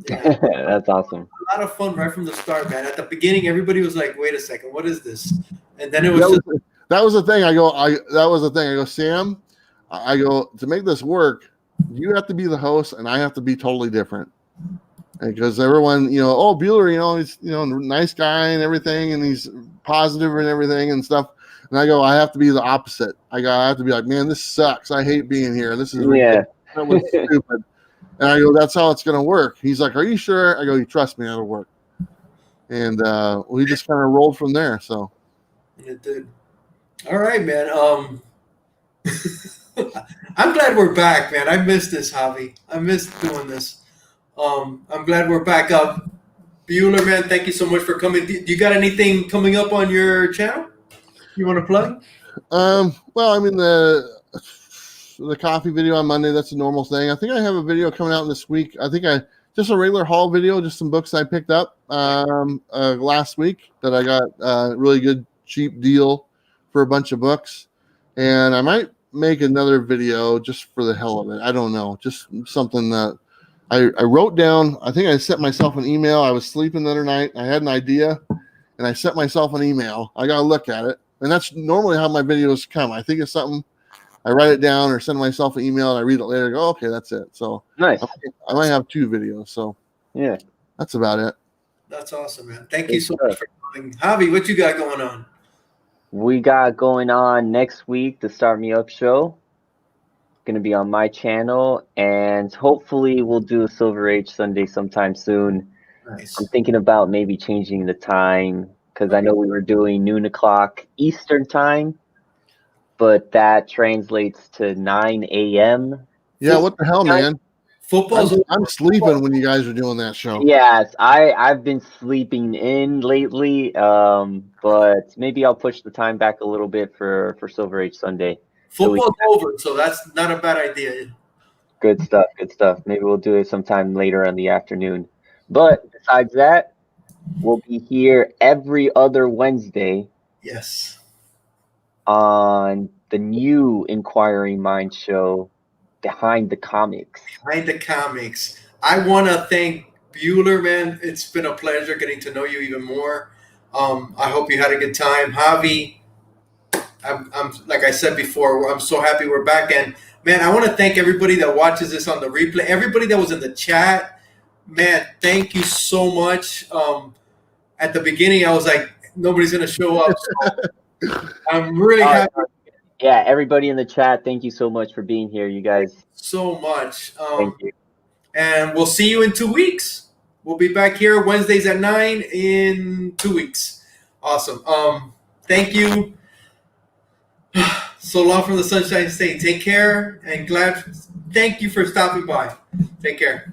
That's awesome. A lot of fun right from the start, man. At the beginning, everybody was like, "Wait a second, what is this?" And then it was that was the thing. I go, Sam. I go, to make this work, you have to be the host, and I have to be totally different. Because everyone, oh, Bueller, he's, nice guy and everything, and he's positive and everything and stuff. And I go, I have to be the opposite. I have to be like, man, this sucks. I hate being here. This is ridiculous. That was stupid. And I go, that's how it's going to work. He's like, are you sure? I go, you trust me, it'll work. And we just kind of rolled from there. So it did. All right, man. I'm glad we're back, man. I missed this, Javi. I missed doing this. I'm glad we're back up. Bueller, man, thank you so much for coming. Do you got anything coming up on your channel you want to plug? Well, the coffee video on Monday, that's a normal thing. I think I have a video coming out this week. I think just a regular haul video, just some books I picked up last week that I got a really good cheap deal for a bunch of books. And I might make another video just for the hell of it. I don't know, just something that I wrote down. I think I sent myself an email. I was sleeping the other night. I had an idea, and I sent myself an email. I got to look at it. And that's normally how my videos come. I think of something, I write it down or send myself an email, and I read it later. Go, okay, that's it. So nice. I might have 2 videos. So yeah, that's about it. That's awesome, man. Thank you so much for coming. Javi, what you got going on? We got going on next week the Start Me Up show. Going to be on my channel, and hopefully we'll do a Silver Age Sunday sometime soon. Nice. I'm thinking about maybe changing the time because I know we were doing noon o'clock Eastern time, but that translates to 9 a.m. Yeah, what the hell, man? Football's I'm sleeping when you guys are doing that show. Yes, I've been sleeping in lately, but maybe I'll push the time back a little bit for Silver Age Sunday. Football's over, so that's not a bad idea. Good stuff, good stuff. Maybe we'll do it sometime later in the afternoon. But besides that, we'll be here every other Wednesday Yes. on the new Inquiring Mind show, Behind the Comics. Behind the Comics. I want to thank Bueller, man. It's been a pleasure getting to know you even more. I hope you had a good time. Javi, I'm like I said before, I'm so happy we're back. And, man, I want to thank everybody that watches this on the replay, everybody that was in the chat. Man, thank you so much. At the beginning, I was like, nobody's going to show up. So I'm really happy. Yeah, everybody in the chat, thank you so much for being here, you guys. So much. Thank you. And we'll see you in 2 weeks. We'll be back here Wednesdays at 9 in 2 weeks. Awesome. Thank you. So long from the Sunshine State. Take care and thank you for stopping by. Take care.